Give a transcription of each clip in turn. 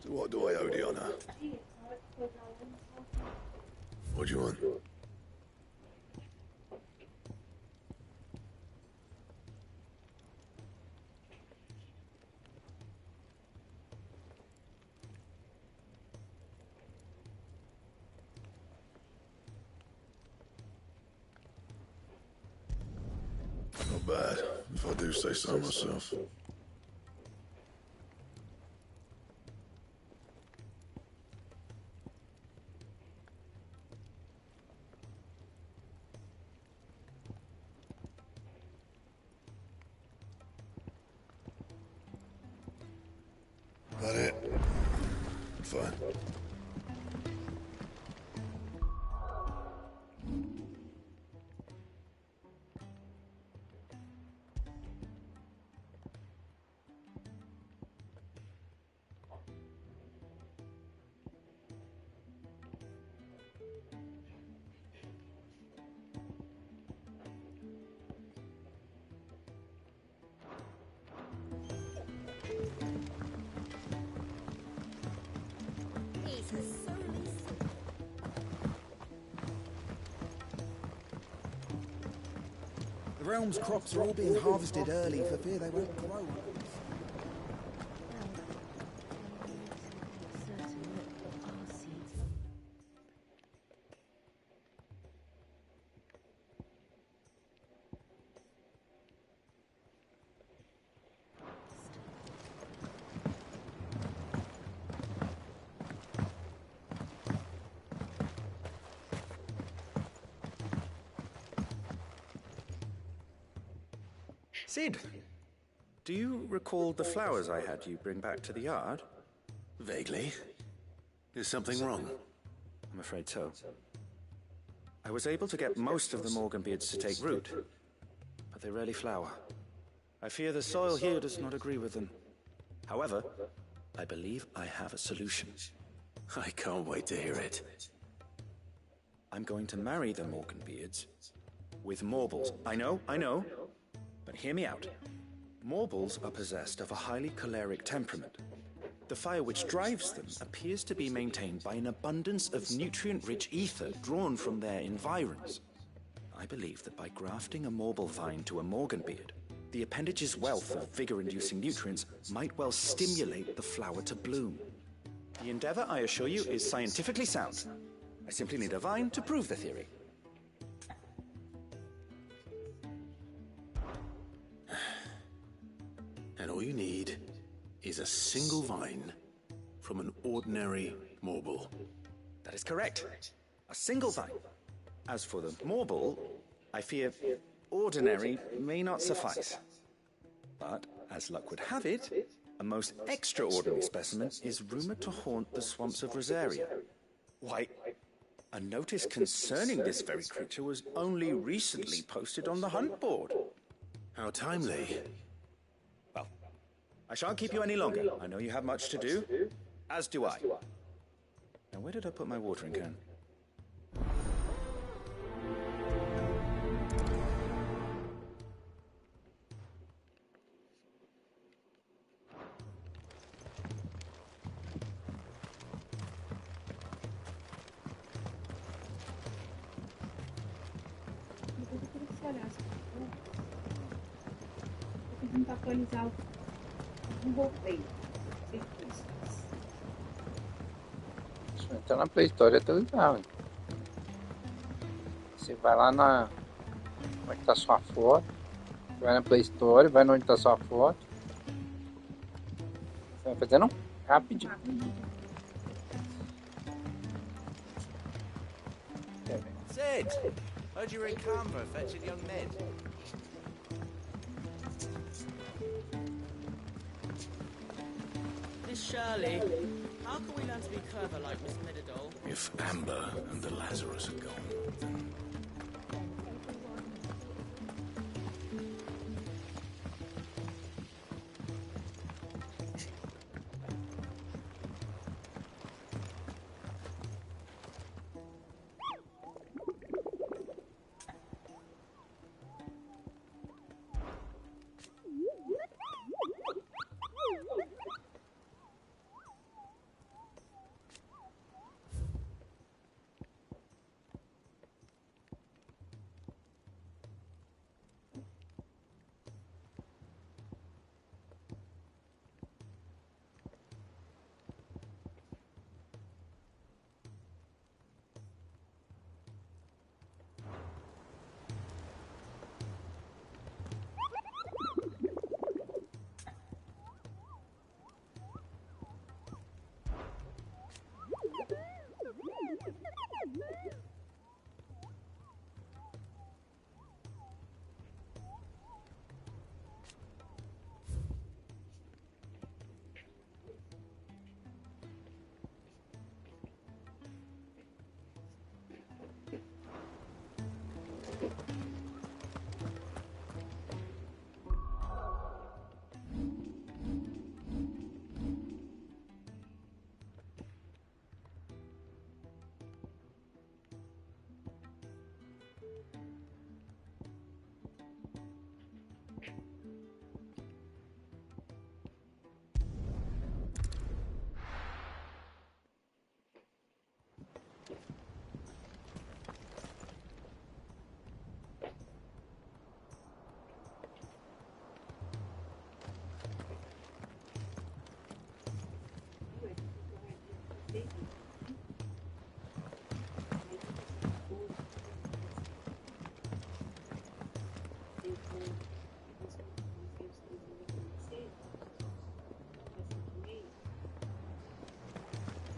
What do I owe the honor? What do you want? Not bad, if I do say so myself. That it? Fine. The realm's crops are all being harvested early for fear they won't grow. Sid, do you recall the flowers I had you bring back to the yard? Vaguely. Is something wrong? I'm afraid so. I was able to get most of the Morganbeards to take root, but they rarely flower. I fear the soil here does not agree with them. However, I believe I have a solution. I can't wait to hear it. I'm going to marry the Morganbeards with Morbles. I know, but hear me out. Morbles are possessed of a highly choleric temperament. The fire which drives them appears to be maintained by an abundance of nutrient-rich ether drawn from their environs. I believe that by grafting a Morble vine to a Morganbeard, the appendage's wealth of vigor-inducing nutrients might well stimulate the flower to bloom. The endeavor, I assure you, is scientifically sound. I simply need a vine to prove the theory. And all you need is a single vine from an ordinary Morble. That is correct. A single vine. As for the Morble, I fear ordinary may not suffice. But, as luck would have it, a most extraordinary specimen is rumored to haunt the swamps of Rosaria. Why, a notice concerning this very creature was only recently posted on the hunt board. How timely. Well, I shan't keep you any longer. I know you have much to do, as do I. Now, where did I put my watering can? Atualizar o roleplay. Deixa eu entrar na Play Store e atualizar, hein? Você vai lá na... Como é que tá sua foto? Vai na Play Store, vai onde tá sua foto. Você vai fazendo rapidinho. Sid! Heard you were in Canberra fetching young Ned. Miss Shirley, how can we learn to be clever like Miss Midadol? If Amber and the Lazarus are gone, then...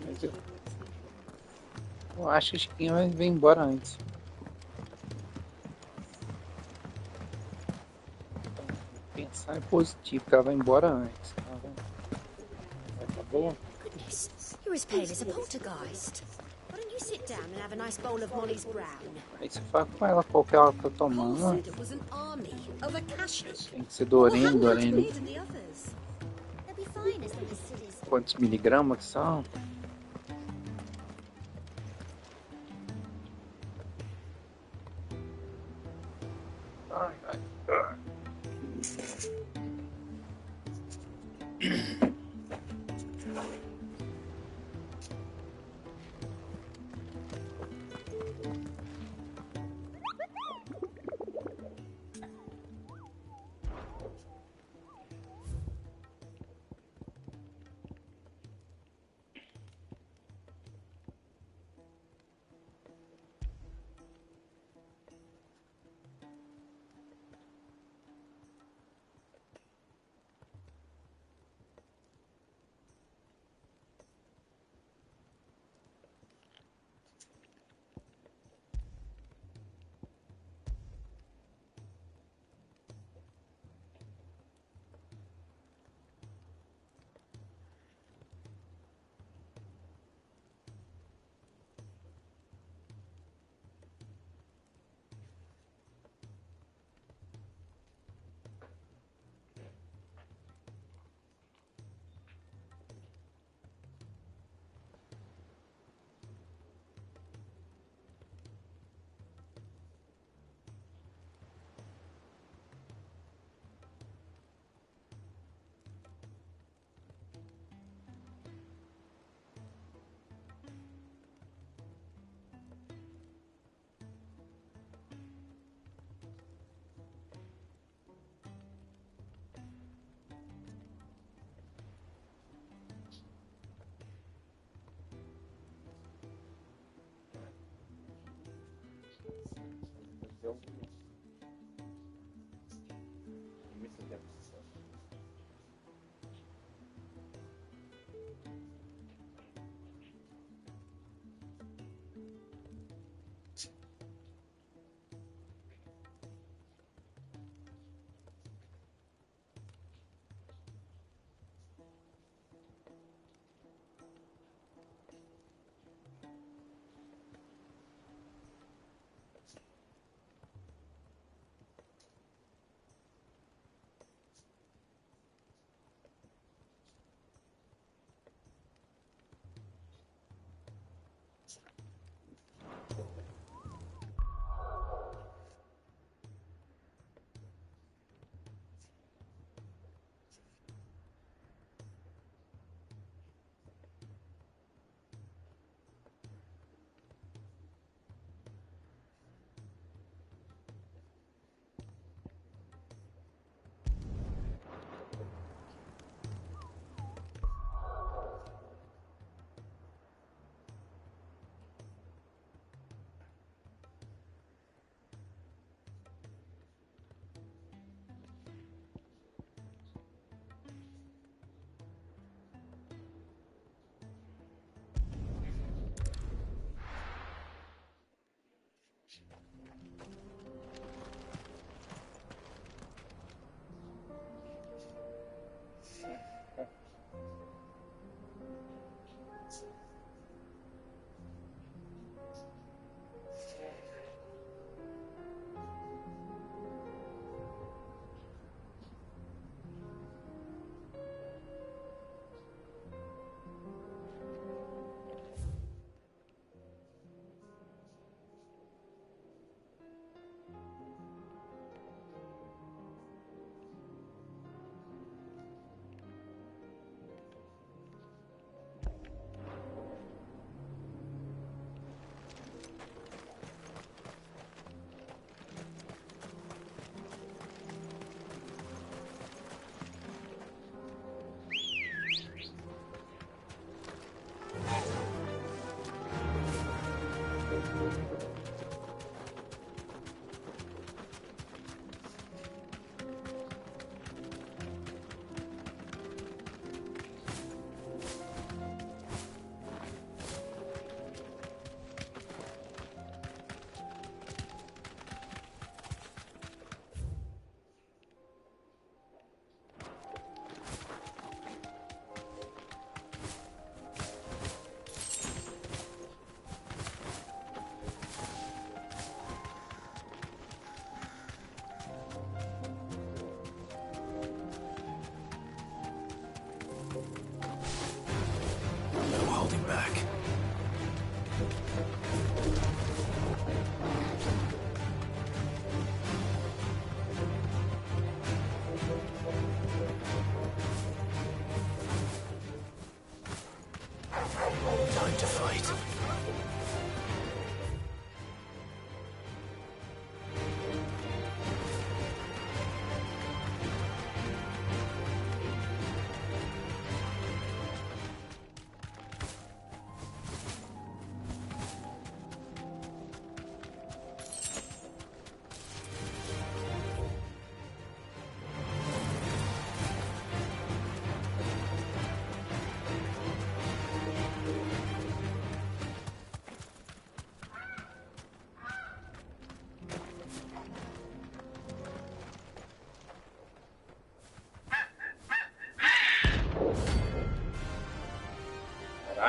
Mas eu acho que a Chiquinha vai vir embora antes. Pensar é positivo, que ela vai embora antes. Tá bom? Goodness, you're as pale as a poltergeist. Why don't you sit down and have a nice bowl of Molly's brown? Aí você fala com ela qualquer hora que eu Paul tomando. said it was an army of Akashic. Tem que ser Dorene, Dorene. And the others. They'll be fine as long as Sid is. Quantos miligramas que são? Ai, ai, ai.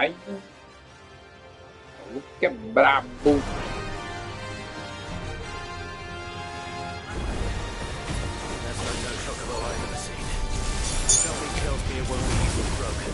Ai, o Luke é brabo. That's like no chocobo I've ever seen. Something tells me it won't be easily broken.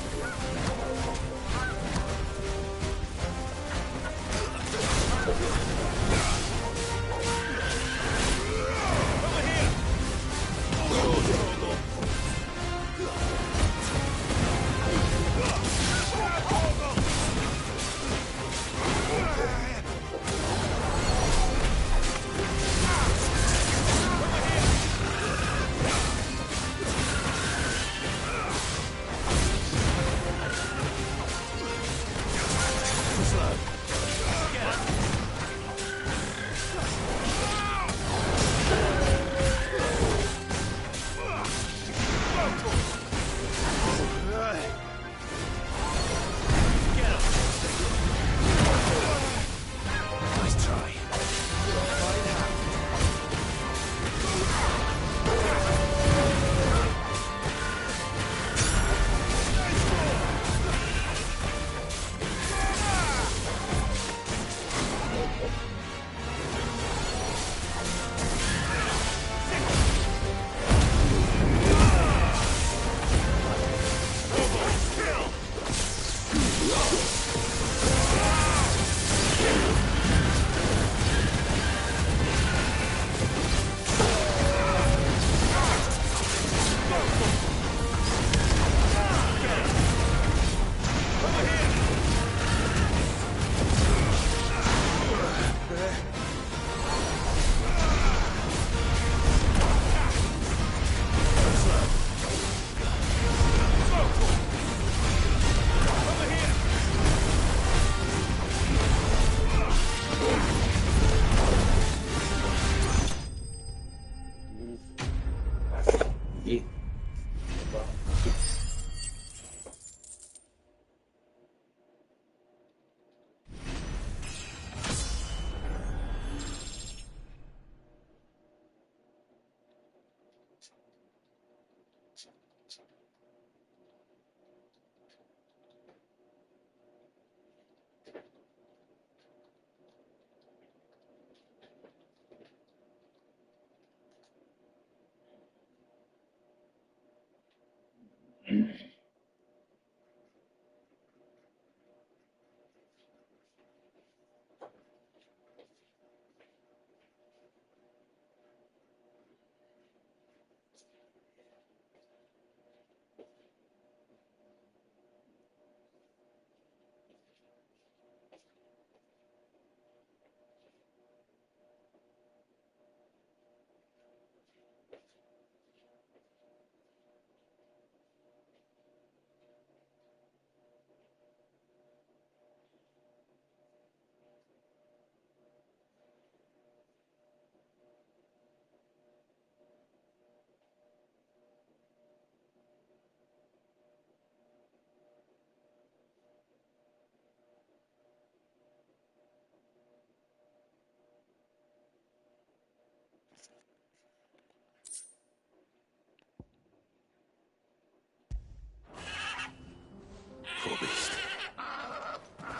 Poor beast.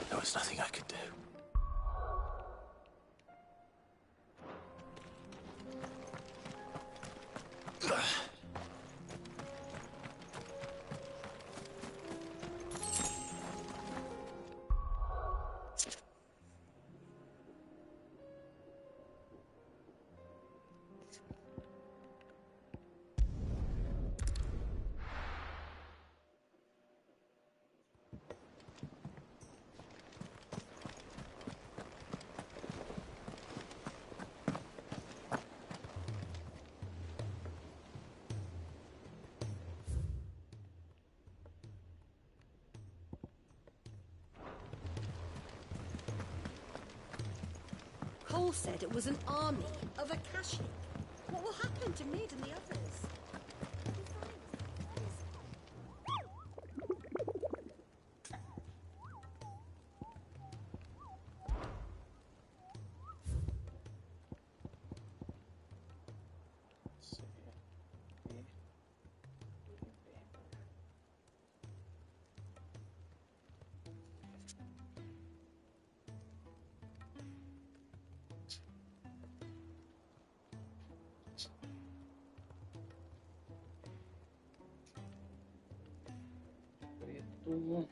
There was nothing I could do. Cole said it was an army of Akashi. What will happen to Mid and the others? Matilha.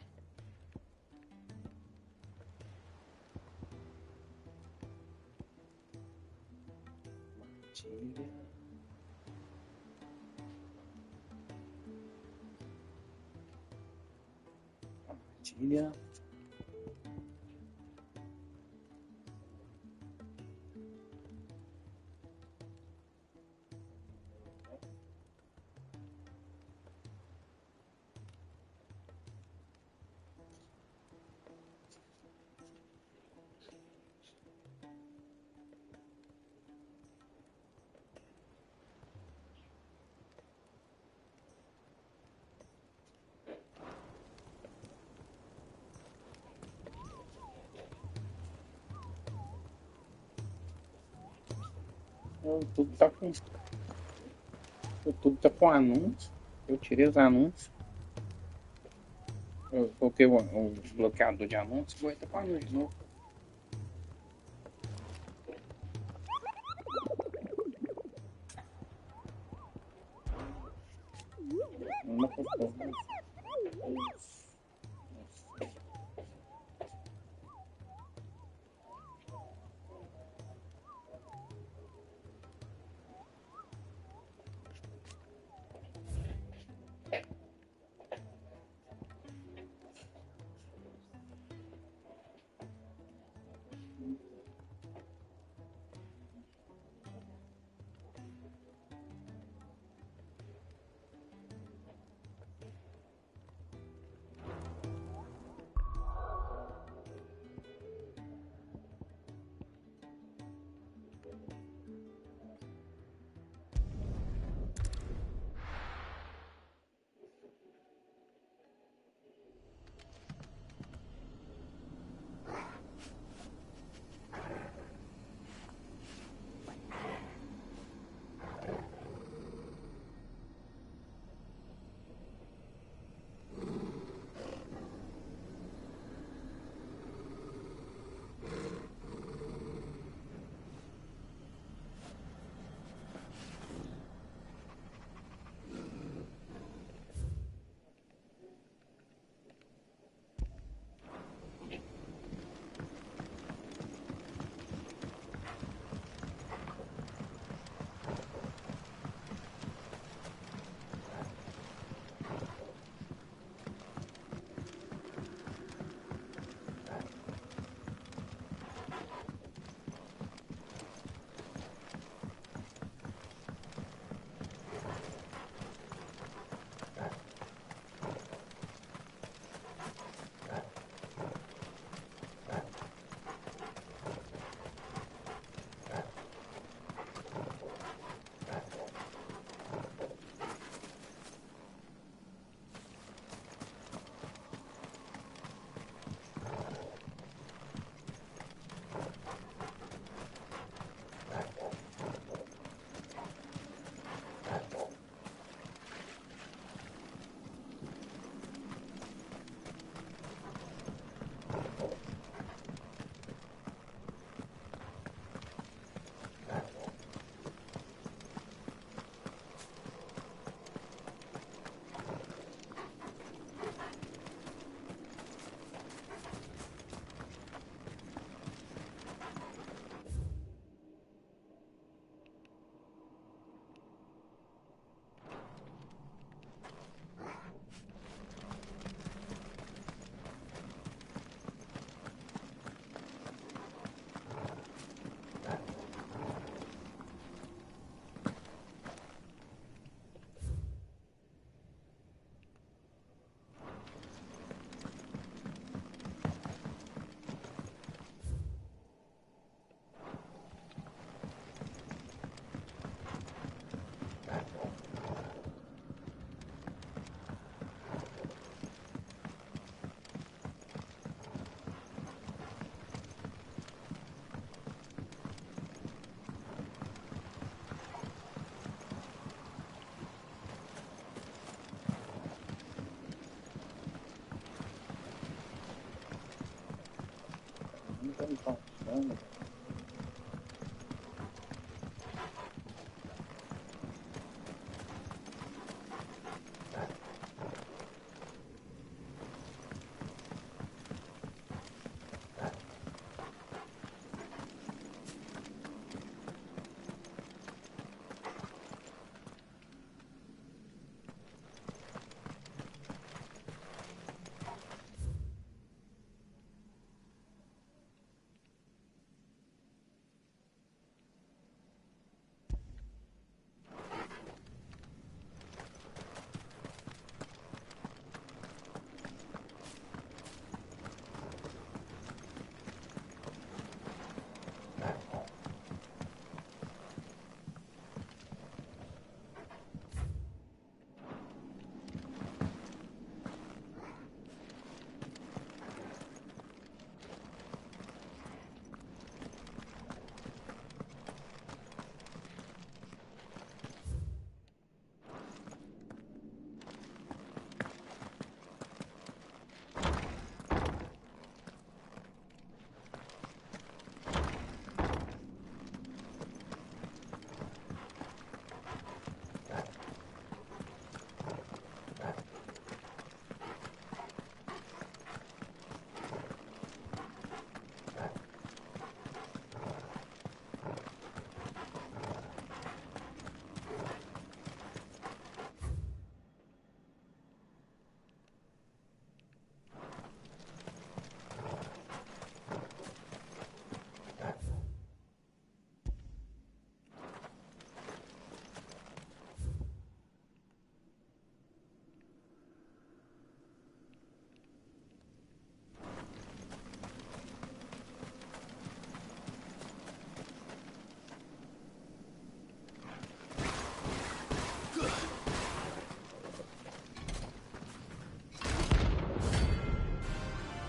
Matilha. O YouTube tá com anúncio. Eu tirei os anúncios. Eu coloquei o bloqueador de anúncios. Vou entrar com anúncio de novo. Uma questão.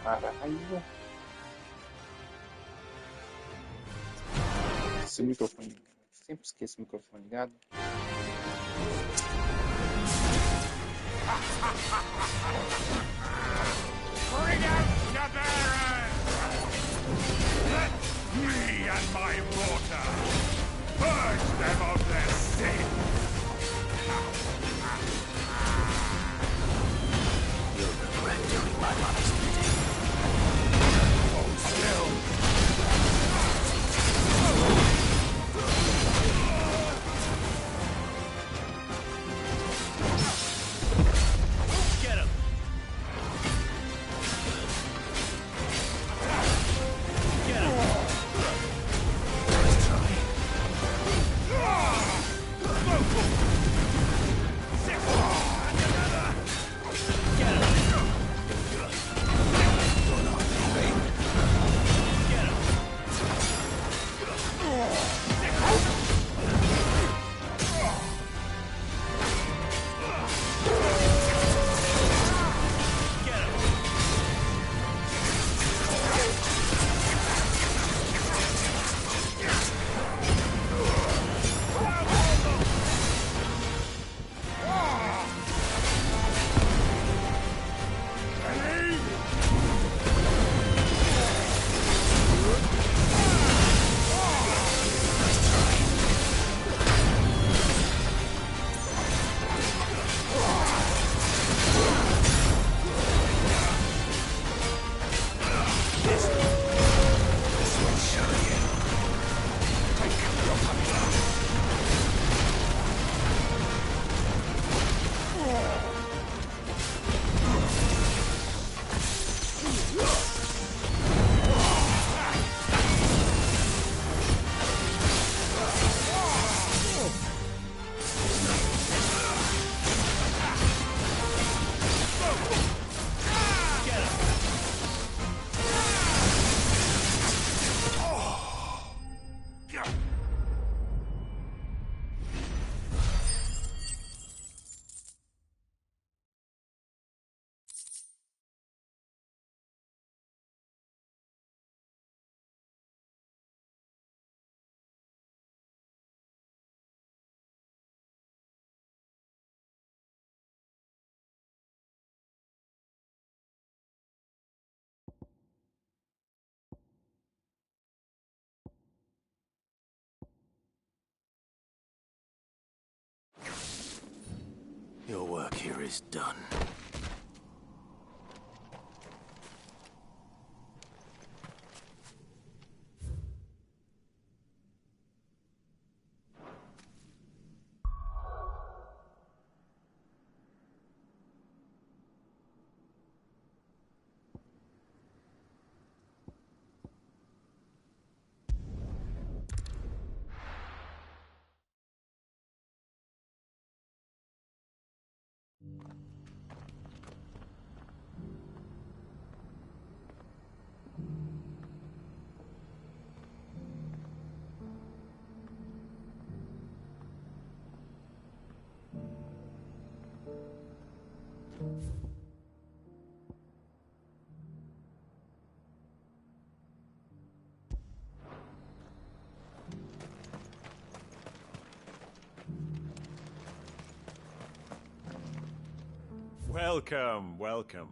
Caralho. Esse microfone. Sempre esqueço o microfone ligado. Bring out the Baron! Let me and my water purge them of their sin! You'll regret doing my mother's bidding. Hold still! Get him! Get him! Nice try. Get him! You're not leaving. Get him! Get him! This will show you. Take your punishment. Get him! Your work here is done. Welcome, welcome.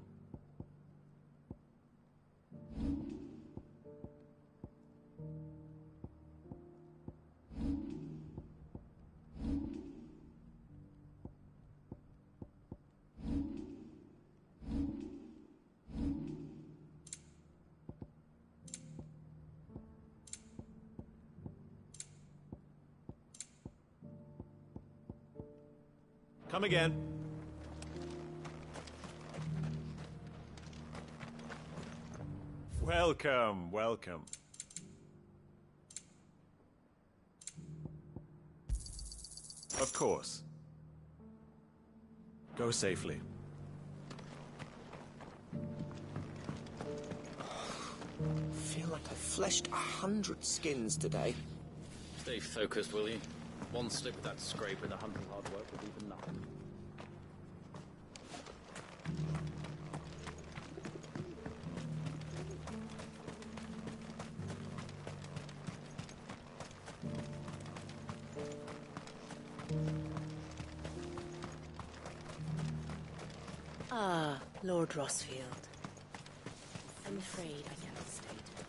Come again. Welcome, welcome. Of course. Go safely. Feel like I've fleshed 100 skins today. Stay focused, will you? One slip with that scrape with 100 hard work will be for nothing. Ah, Lord ROSfild. I'm afraid I cannot stay tonight.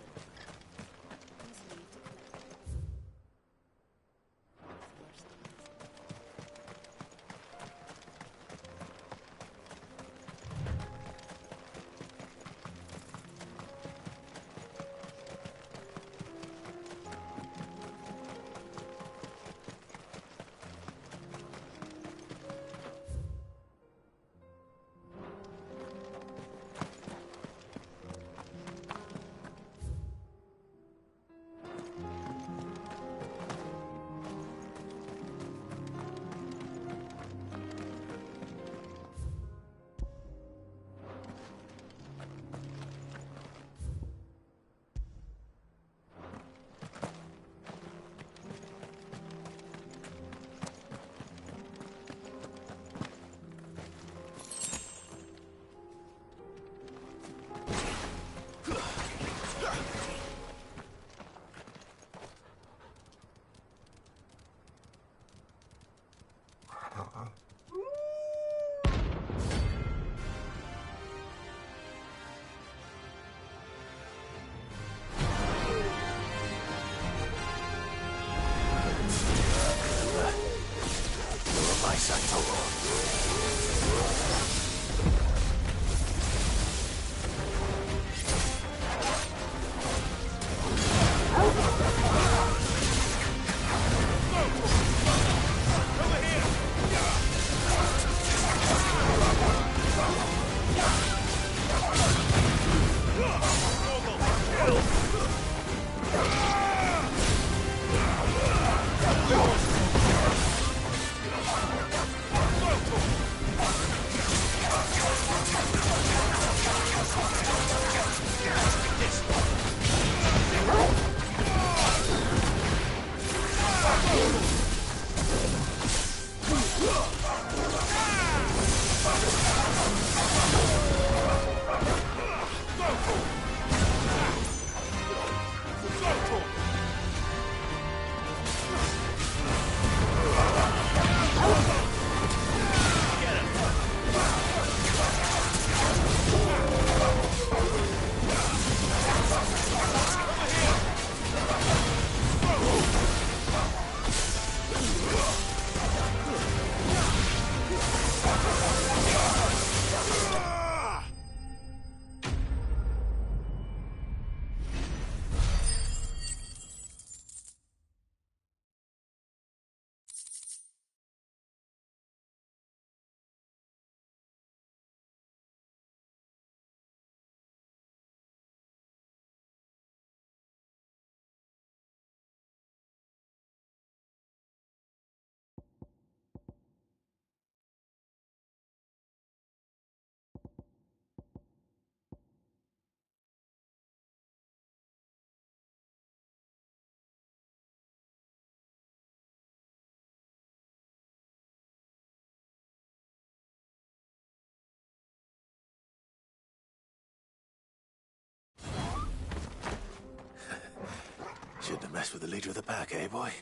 Shouldn't have messed with the leader of the pack, eh, boy?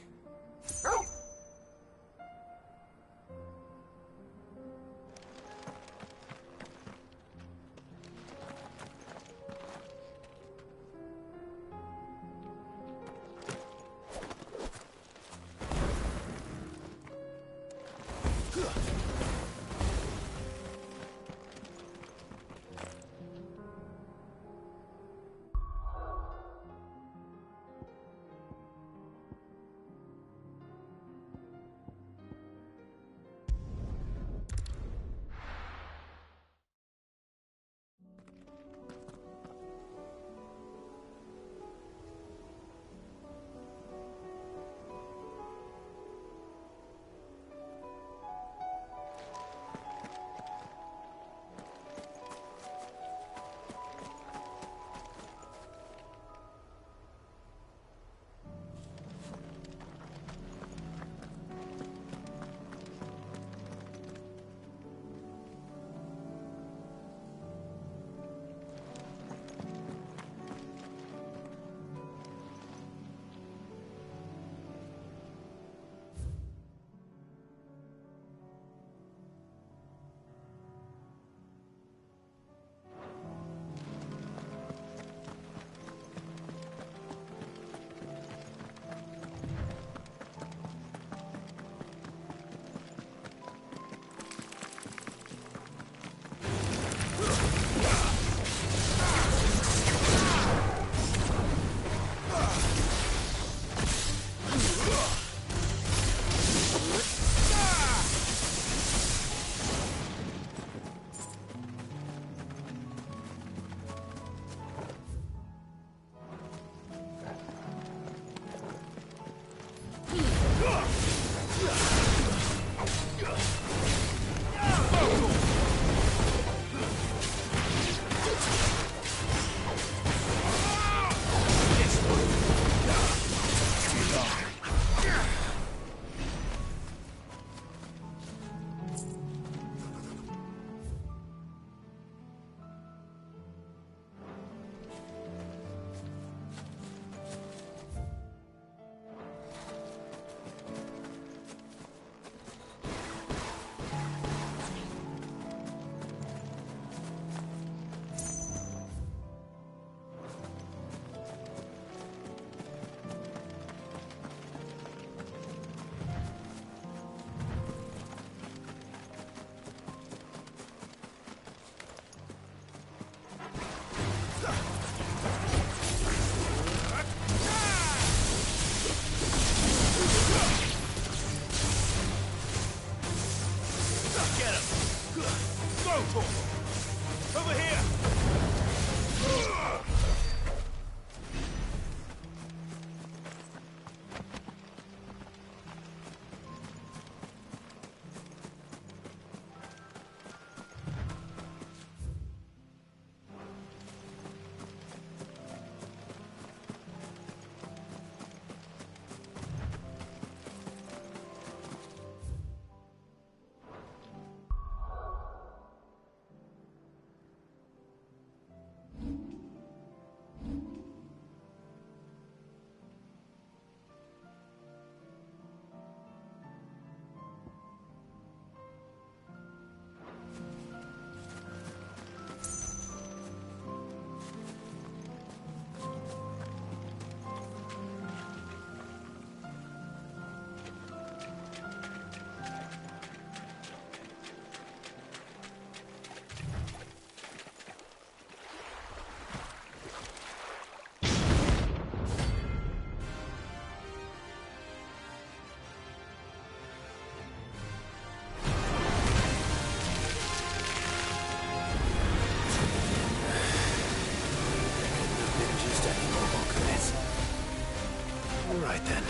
Over here! Right then.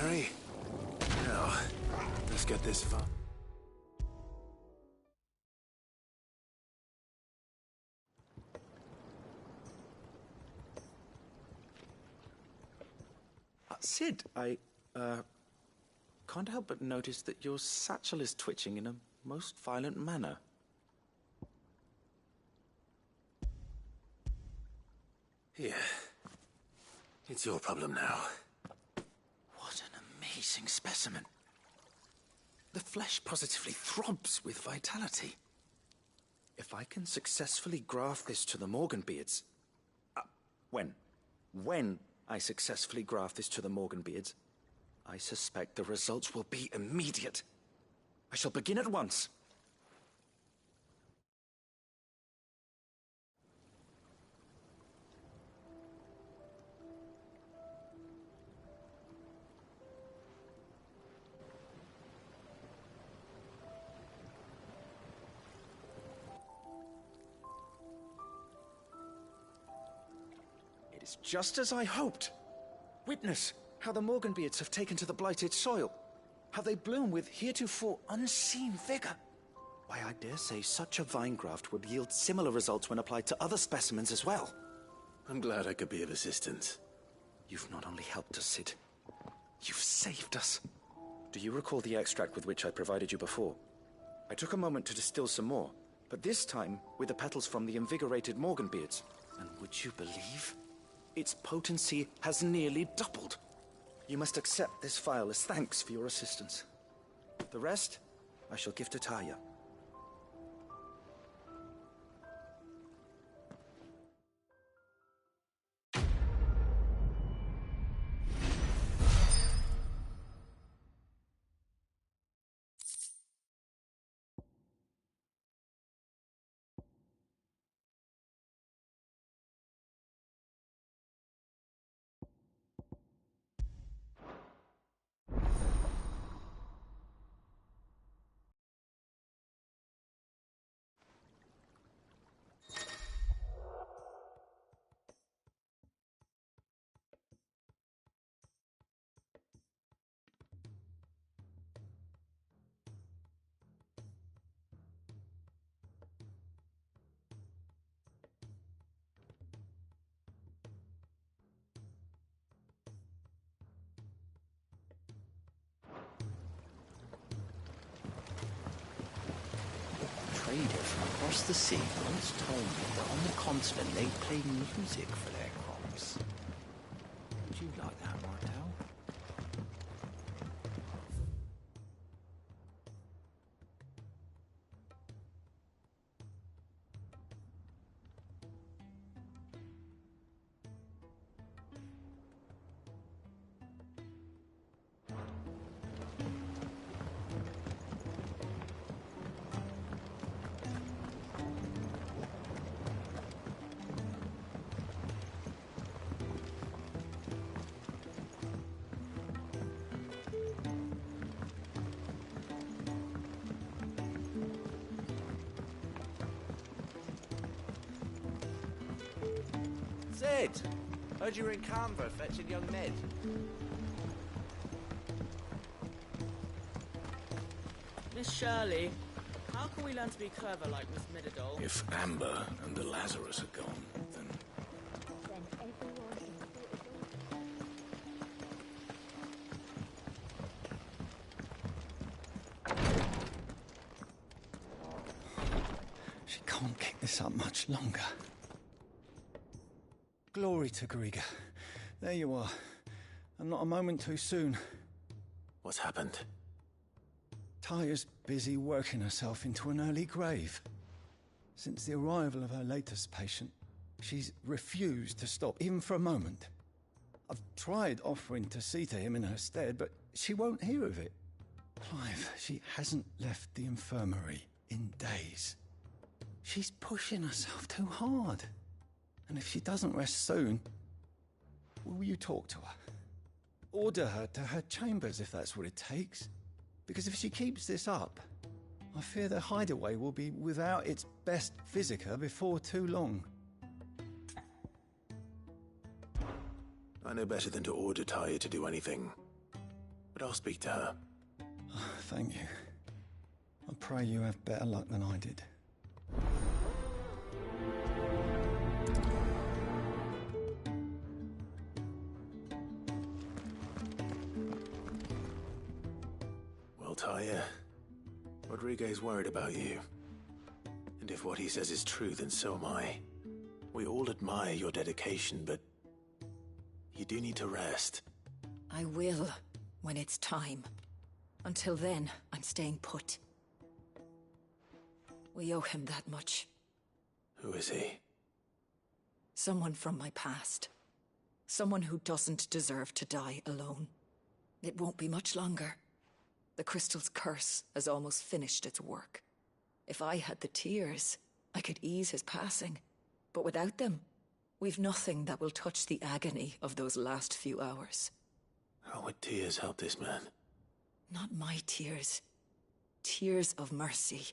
Mary? Now, let's get this far. Sid, I can't help but notice that your satchel is twitching in a most violent manner. Here. It's your problem now. What an amazing specimen. The flesh positively throbs with vitality. If I can successfully graft this to the Morganbeards... When I successfully graft this to the Morganbeards, I suspect the results will be immediate. I shall begin at once. It is just as I hoped. Witness how the Morganbeards have taken to the blighted soil. How they bloom with heretofore unseen vigor. Why, I dare say such a vine graft would yield similar results when applied to other specimens as well. I'm glad I could be of assistance. You've not only helped us, Sid, you've saved us. Do you recall the extract with which I provided you before? I took a moment to distill some more, but this time with the petals from the invigorated Morganbeards. And would you believe? Its potency has nearly doubled. You must accept this vial as thanks for your assistance. The rest, I shall give to Taya. Trader from across the sea once told me that on the continent they play music for their crops. Would you like that, Martel? Sid! Heard you were in Canberra fetching young Ned. Miss Shirley, how can we learn to be clever like Miss Midadol? If Amber and the Lazarus are gone, then... She can't keep this up much longer. Glory to Griga. There you are. And not a moment too soon. What's happened? Taya's busy working herself into an early grave. Since the arrival of her latest patient, she's refused to stop, even for a moment. I've tried offering to see to him in her stead, but she won't hear of it. Clive, she hasn't left the infirmary in days. She's pushing herself too hard. And if she doesn't rest soon, will you talk to her? Order her to her chambers if that's what it takes. Because if she keeps this up, I fear the hideaway will be without its best physica before too long. I know better than to order Taya to do anything. but I'll speak to her. Thank you. I pray you have better luck than I did. Well, Talia, Rodriguez worried about you. And if what he says is true, then so am I. We all admire your dedication, but you do need to rest. I will, when it's time. Until then, I'm staying put. We owe him that much. Who is he? Someone from my past. Someone who doesn't deserve to die alone. It won't be much longer. The crystal's curse has almost finished its work. If I had the tears, I could ease his passing. But without them, we've nothing that will touch the agony of those last few hours. How would tears help this man? Not my tears. Tears of mercy.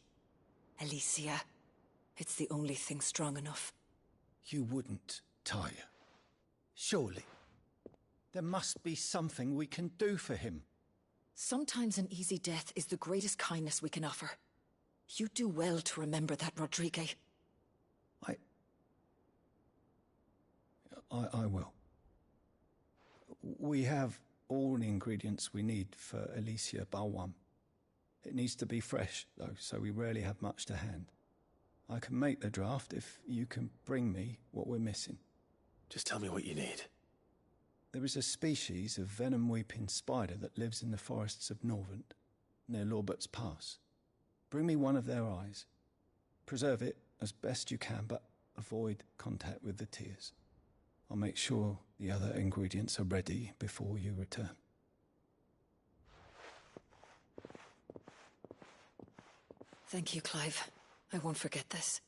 Alicia, it's the only thing strong enough. You wouldn't, Talia. Surely. There must be something we can do for him. Sometimes an easy death is the greatest kindness we can offer. You do well to remember that, Rodriguez. I will. We have all the ingredients we need for Alicia Balwam. It needs to be fresh, though, so we rarely have much to hand. I can make the draft if you can bring me what we're missing. Just tell me what you need. There is a species of venom-weeping spider that lives in the forests of Norvent, near Lorbert's Pass. Bring me one of their eyes. Preserve it as best you can, but avoid contact with the tears. I'll make sure the other ingredients are ready before you return. Thank you, Clive. I won't forget this.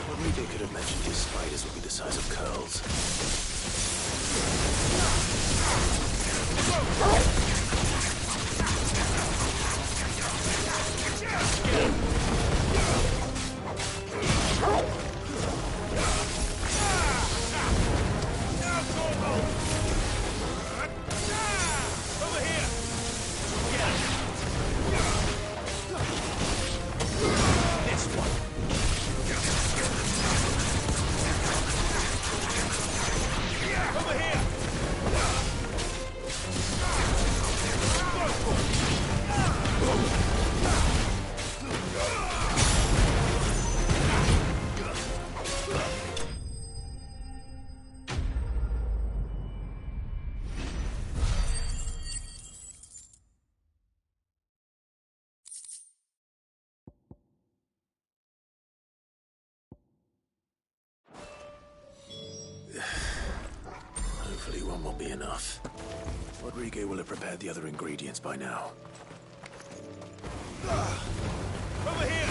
Rodriguez could have mentioned his spiders would be the size of curls. Over here! one will be enough. Rodrigo will have prepared the other ingredients by now. Over here!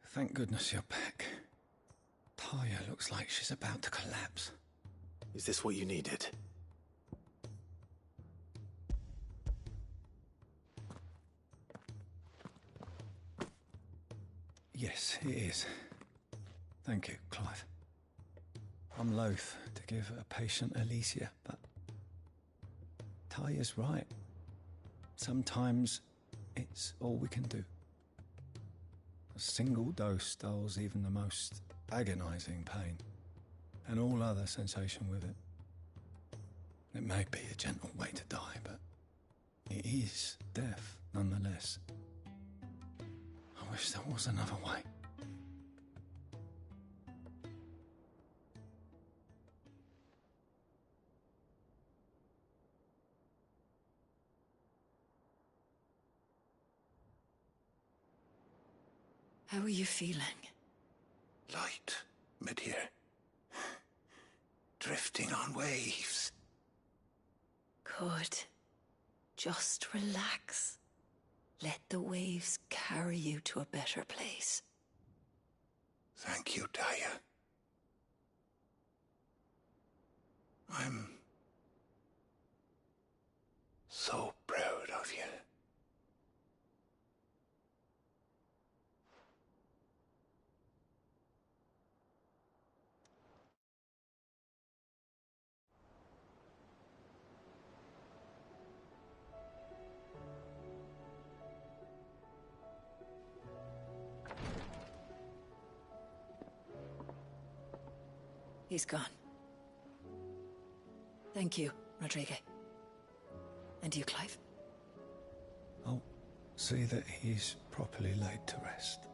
Thank goodness you're back. Taya looks like she's about to collapse. Is this what you needed? Yes, it is. Thank you, Clive. I'm loath to give a patient Alicia, but Taya's right. Sometimes it's all we can do. A single dose dulls even the most agonizing pain, and all other sensation with it. It may be a gentle way to die, but it is death nonetheless. I wish there was another way. How are you feeling? Light, mid-here. Drifting on waves. Good. Just relax. Let the waves carry you to a better place. Thank you, Taya. I'm so proud of you. He's gone. Thank you, Rodrigo. And you, Clive? I'll see that he's properly laid to rest.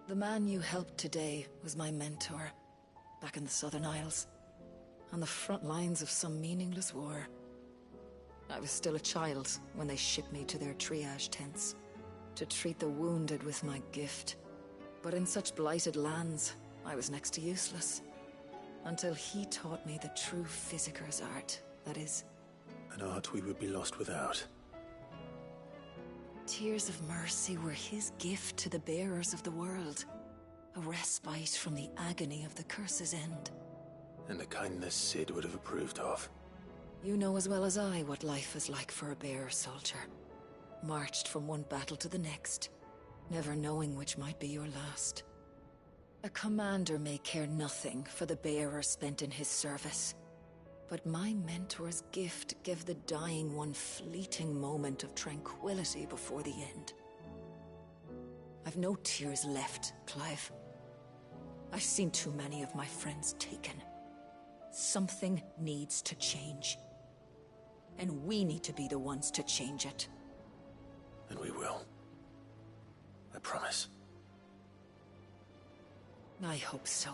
The man you helped today was my mentor, back in the Southern Isles, on the front lines of some meaningless war. I was still a child when they shipped me to their triage tents, to treat the wounded with my gift. But in such blighted lands, I was next to useless. Until he taught me the true physicker's art, that is. An art we would be lost without. Tears of mercy were his gift to the bearers of the world. A respite from the agony of the curse's end. And a kindness Sid would have approved of. You know as well as I what life is like for a bearer soldier. Marched from one battle to the next, never knowing which might be your last. A commander may care nothing for the bearer spent in his service, but my mentor's gift gave the dying one fleeting moment of tranquility before the end. I've no tears left, Clive. I've seen too many of my friends taken. Something needs to change. And we need to be the ones to change it. And we will. I promise. I hope so.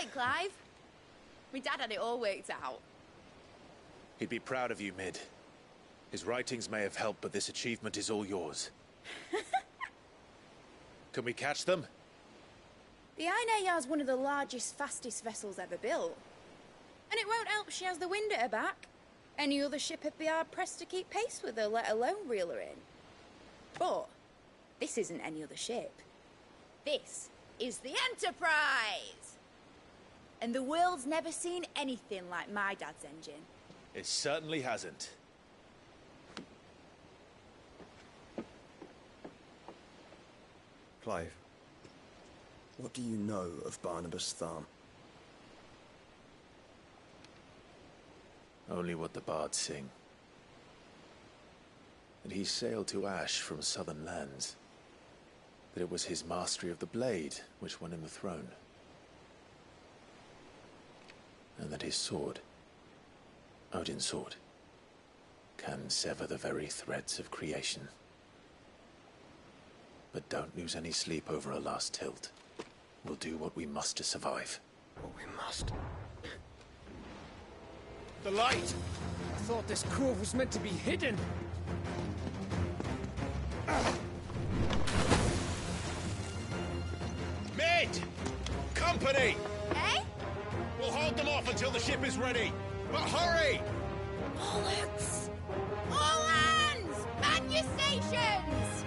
it, Clive. My dad had it all worked out. He'd be proud of you, Mid. His writings may have helped, but this achievement is all yours. Can we catch them? The Ainayar's one of the largest, fastest vessels ever built. And it won't help she has the wind at her back. Any other ship would be hard-pressed to keep pace with her, let alone reel her in. But this isn't any other ship. This is the Enterprise! And the world's never seen anything like my dad's engine. It certainly hasn't. Clive, what do you know of Barnabas Thumb? Only what the bards sing. That he sailed to Ash from southern lands. That it was his mastery of the blade which won him the throne. And that his sword, Odin's sword, can sever the very threads of creation. But don't lose any sleep over a last tilt. We'll do what we must to survive. What we must. The light! I thought this cove was meant to be hidden. Mid! Company! Eh? We'll hold them off until the ship is ready. But hurry! Bullets! All hands! Man your stations!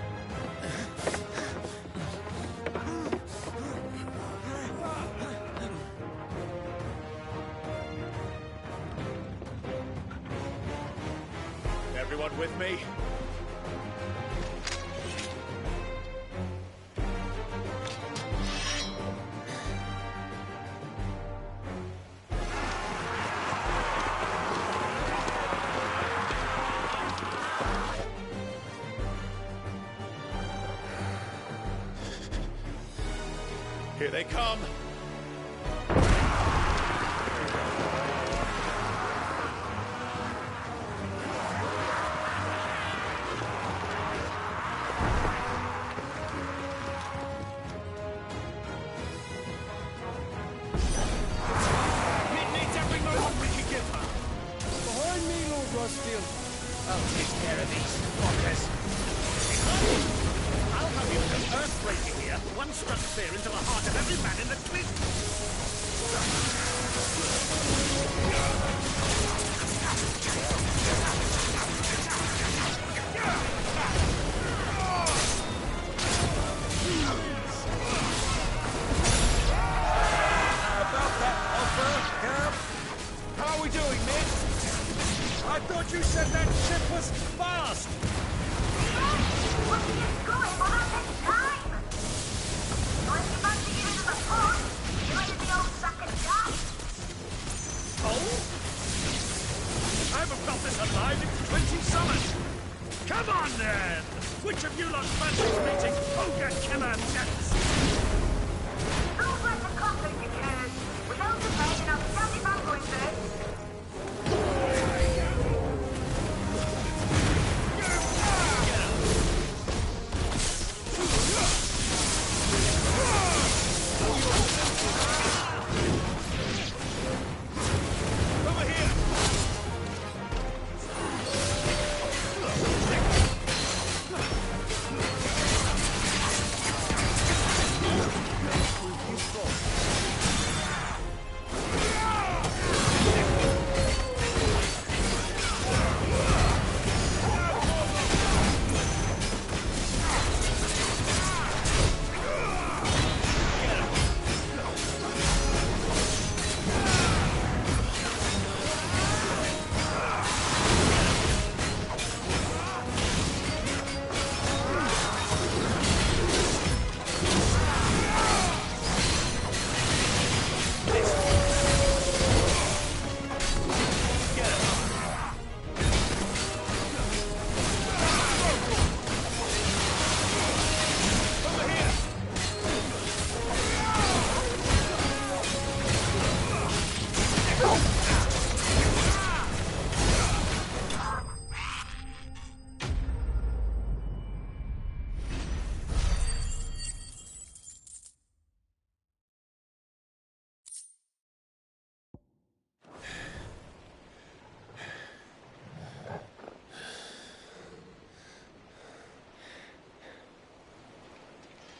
Everyone with me? Here they come!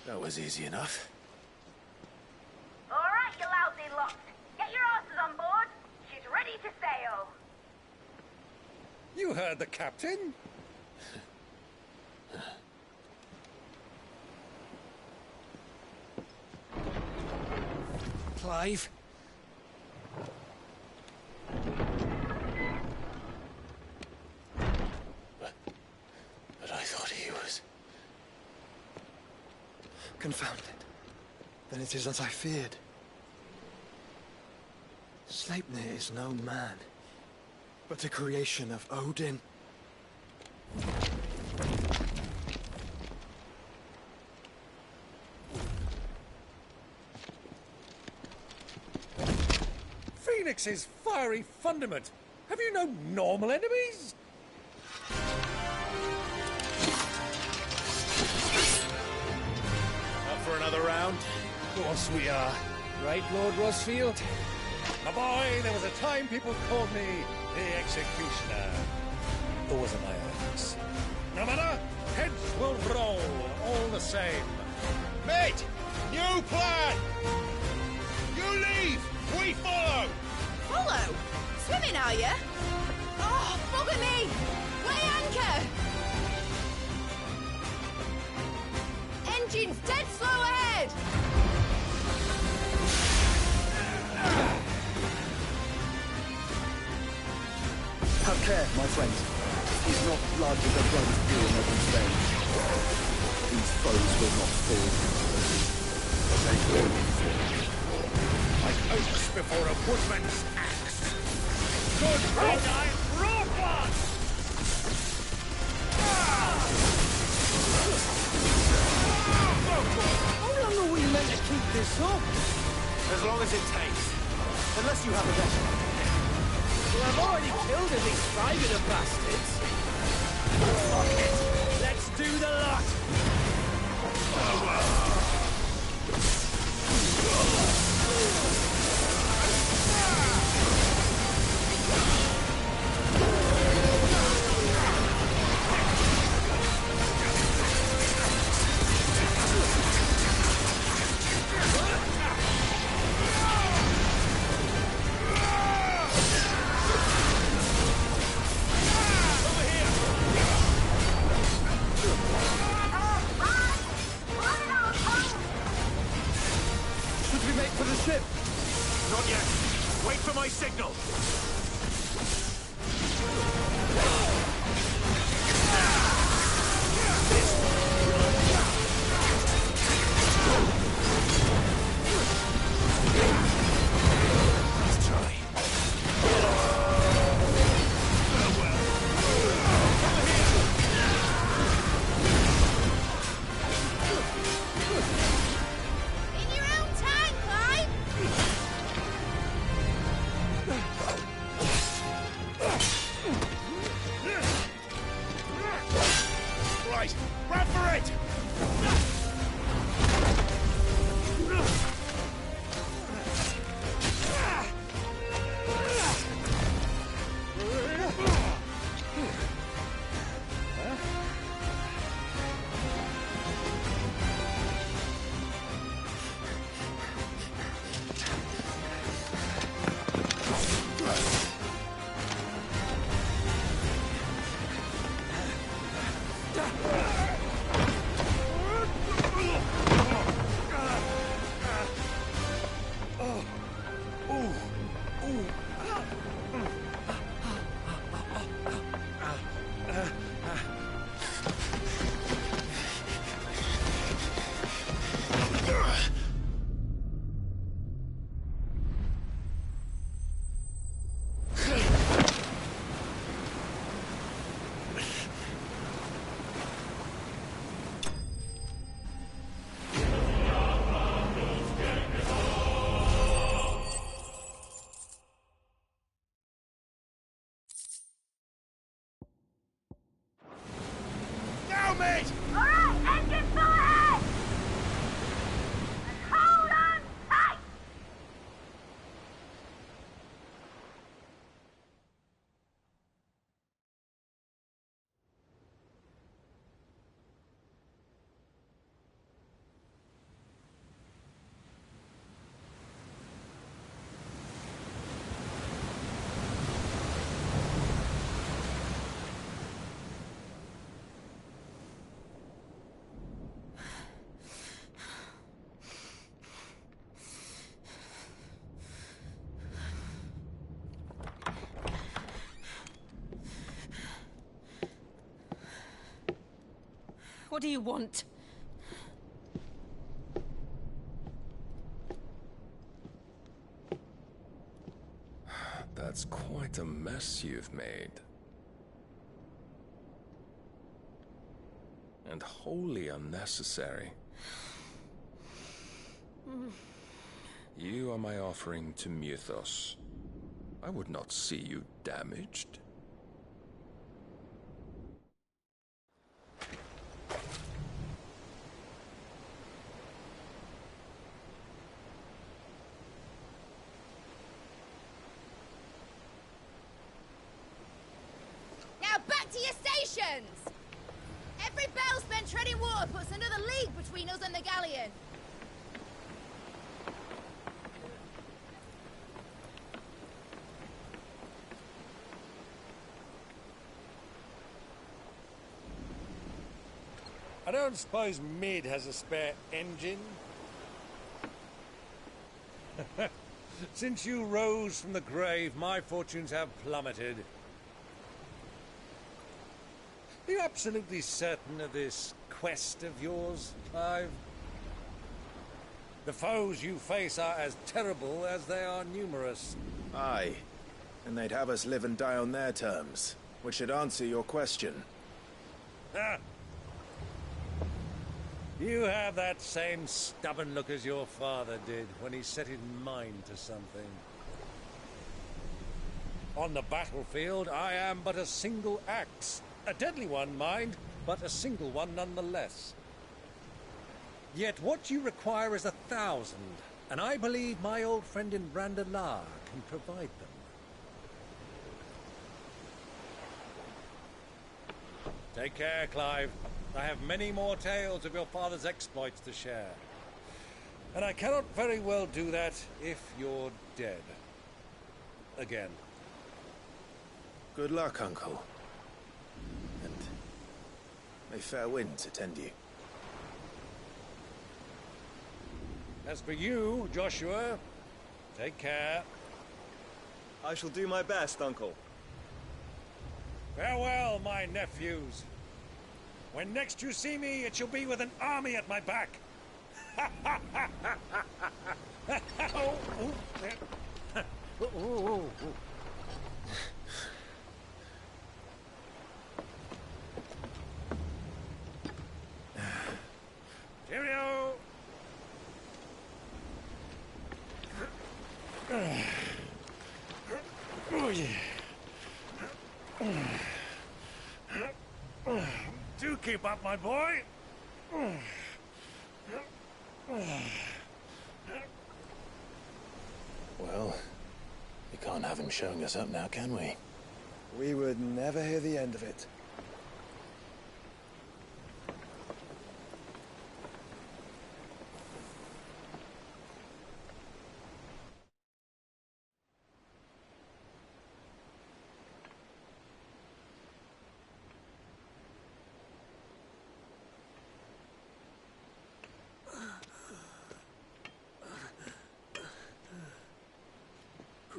That was easy enough. All right, you lousy lot. Get your asses on board. She's ready to sail. You heard the captain. Clive? But I thought he was... Confounded. Then it is as I feared. Sleipnir is no man, but a creation of Odin. Phoenix's fiery fundament. Have you no normal enemies? Up for another round? Of course we are. Right, Lord ROSfield? My boy, there was a time people called me the Executioner. Those are my orders. No matter, heads will roll all the same. Mate, new plan! You leave, we follow! Follow? Swimming, are you? Oh, bugger me! Weigh anchor! Engine's dead slow ahead! Have care, my friends. He's not larger than those during open stage. These foes will not fall. But they will fall. Like oaks before a woodman's axe. Good broad-eye, broad How long are we meant to keep this up? As long as it takes. Unless you have a better idea. Well, I've already killed at least 5 of the bastards. Fuck it. Let's do the lot. Not yet. Wait for my signal. Let's try. In your own time, Clive! What do you want? That's quite a mess you've made. And wholly unnecessary. You are my offering to Mythos. I would not see you damaged. Now back to your stations! Every bell spent treading water puts another league between us and the galleon. I don't suppose Mid has a spare engine? Since you rose from the grave, my fortunes have plummeted. Are you absolutely certain of this quest of yours, Clive? The foes you face are as terrible as they are numerous. Aye, and they'd have us live and die on their terms, which should answer your question. Ah! You have that same stubborn look as your father did when he set his mind to something. On the battlefield, I am but a single axe. A deadly one, mind, but a single one nonetheless. Yet what you require is 1,000, and I believe my old friend in Randalar can provide them. Take care, Clive. I have many more tales of your father's exploits to share. And I cannot very well do that if you're dead. Again. Good luck, Uncle. And may fair winds attend you. As for you, Joshua, take care. I shall do my best, Uncle. Farewell, my nephews. When next you see me, it shall be with an army at my back. Cheerio! Oh, yeah. Do keep up, my boy. Well, we can't have him showing us up now, can we? We would never hear the end of it.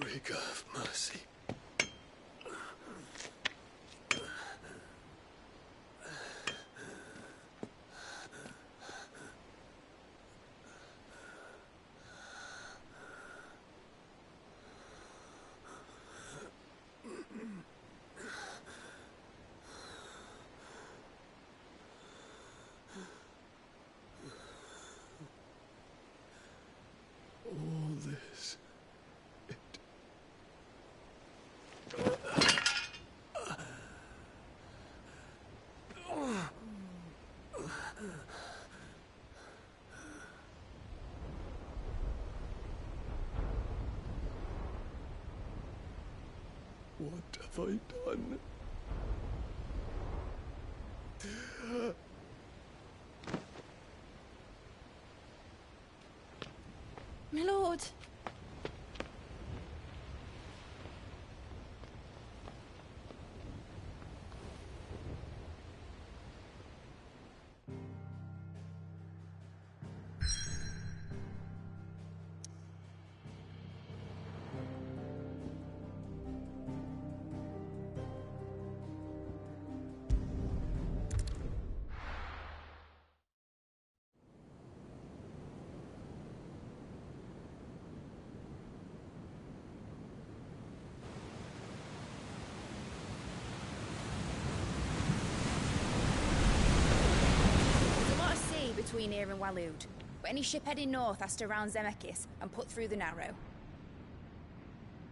Riga of mercy. All this. What have I done? My lord. between here and Waloed. But any ship heading north has to round Zemeckis and put through the Narrow.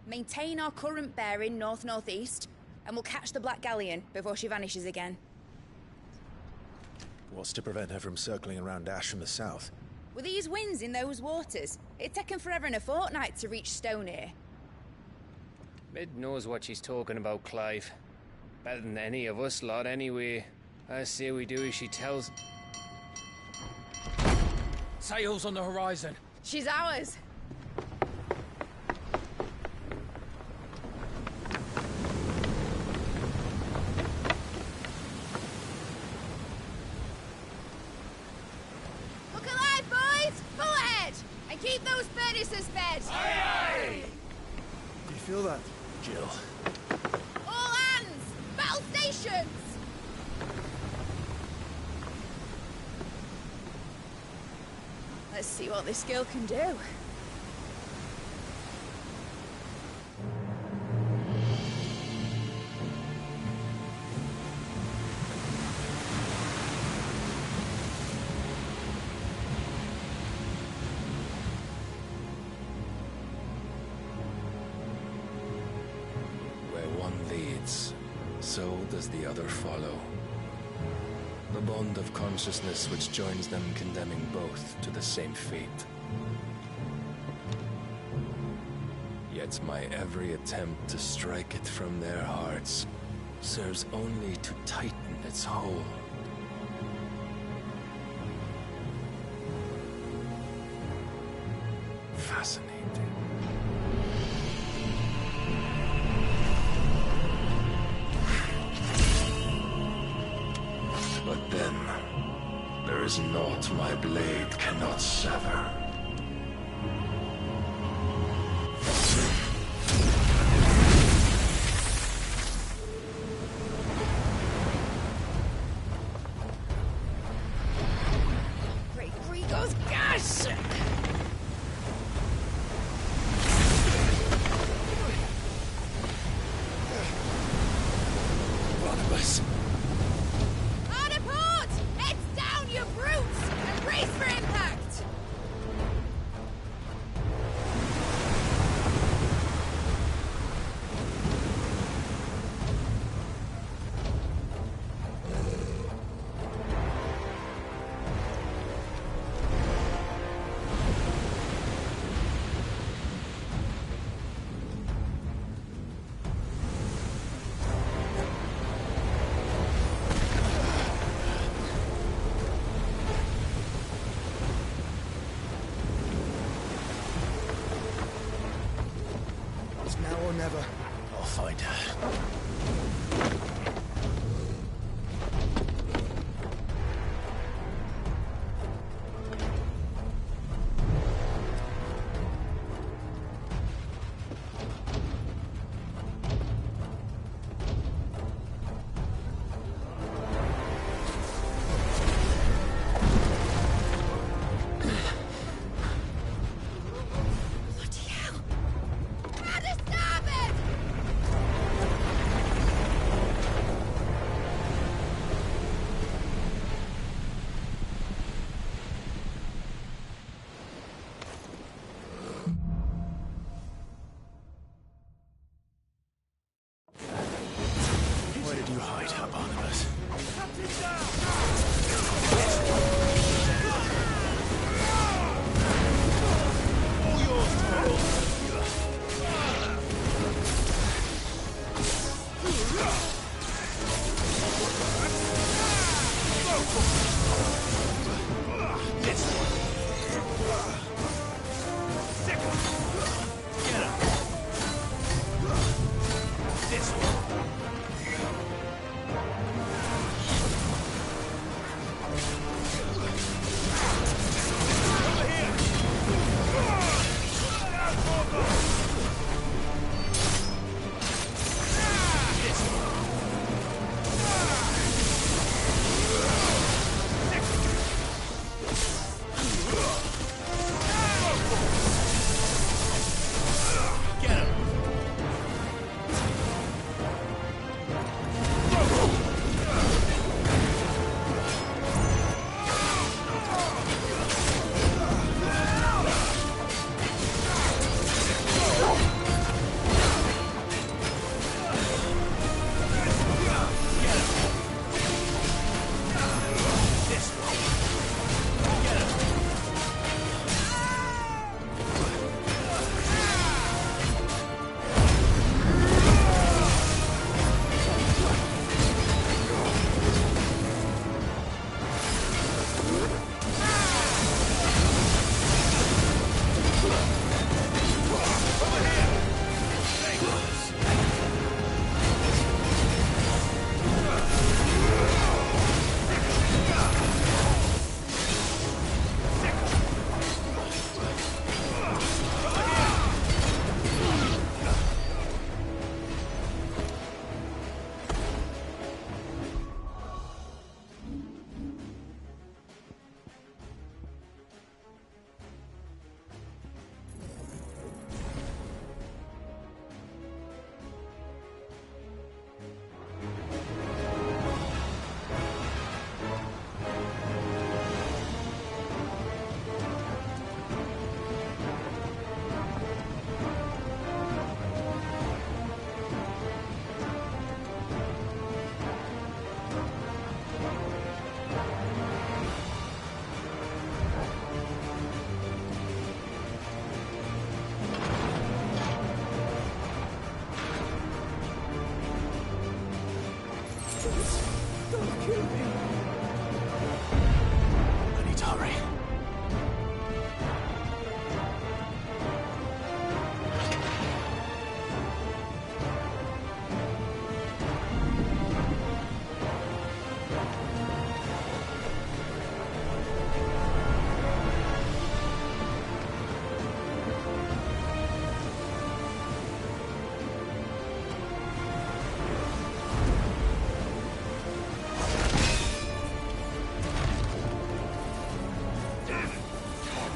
Maintain our current bearing north-northeast, and we'll catch the Black Galleon before she vanishes again. What's to prevent her from circling around Ash from the south? With these winds in those waters, it'd take 'em forever and a fortnight to reach Stonehere. Mid knows what she's talking about, Clive. Better than any of us lot, anyway. I say we do as she tells. Sails on the horizon. She's ours. Look alive, boys! Pull ahead! And keep those furnaces fed! Aye, aye! Do you feel that? Jill. All hands! Battle stations! Let's see what this girl can do. Where one leads, so does the other follow. The bond of consciousness which joins them, condemning both to the same fate. Yet my every attempt to strike it from their hearts serves only to tighten its hold. Fascinating. But then, there is naught my blade cannot sever. Great Grigos, gosh! Barnabas. Hard port! Heads down, you brutes! And brace for impact! It's now or never. I'll find her. Bloody hell! At the starboard!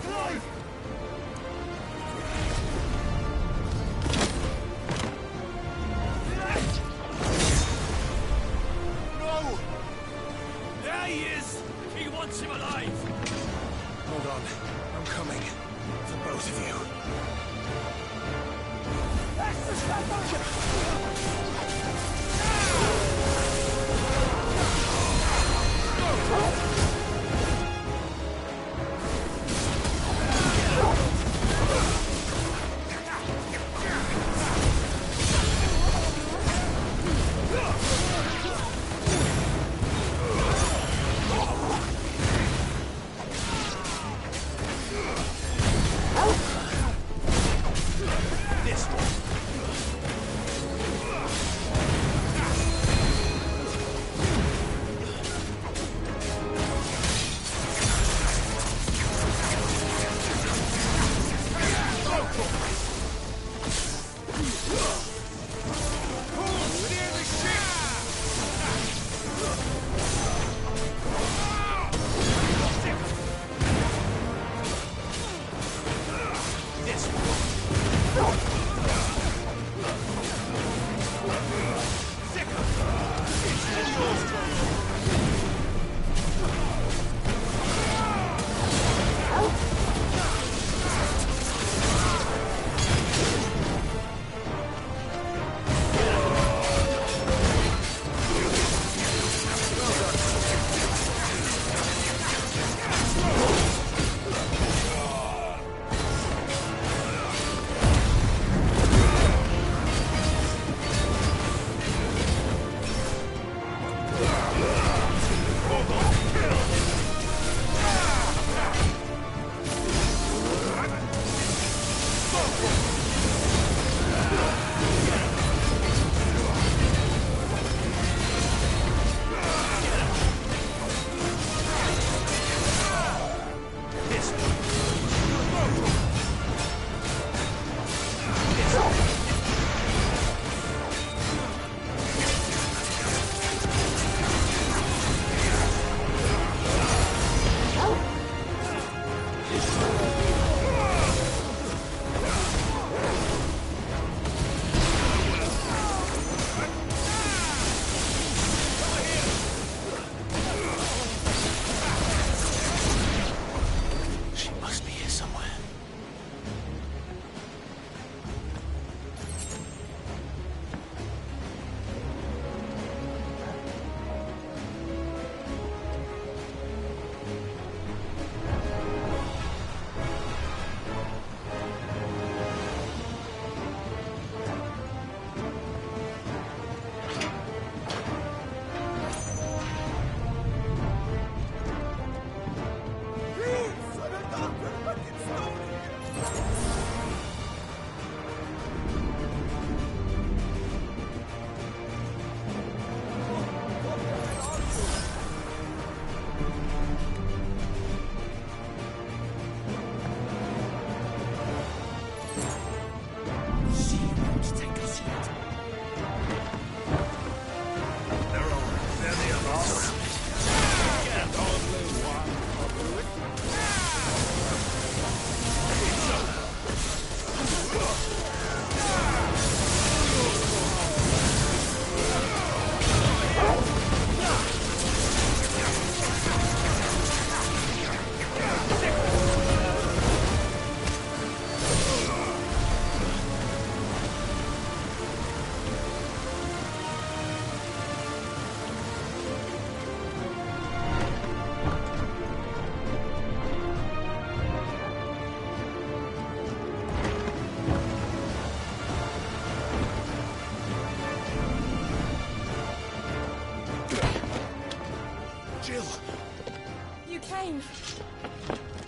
No! There he is! He wants him alive! Hold on. I'm coming. For both of you.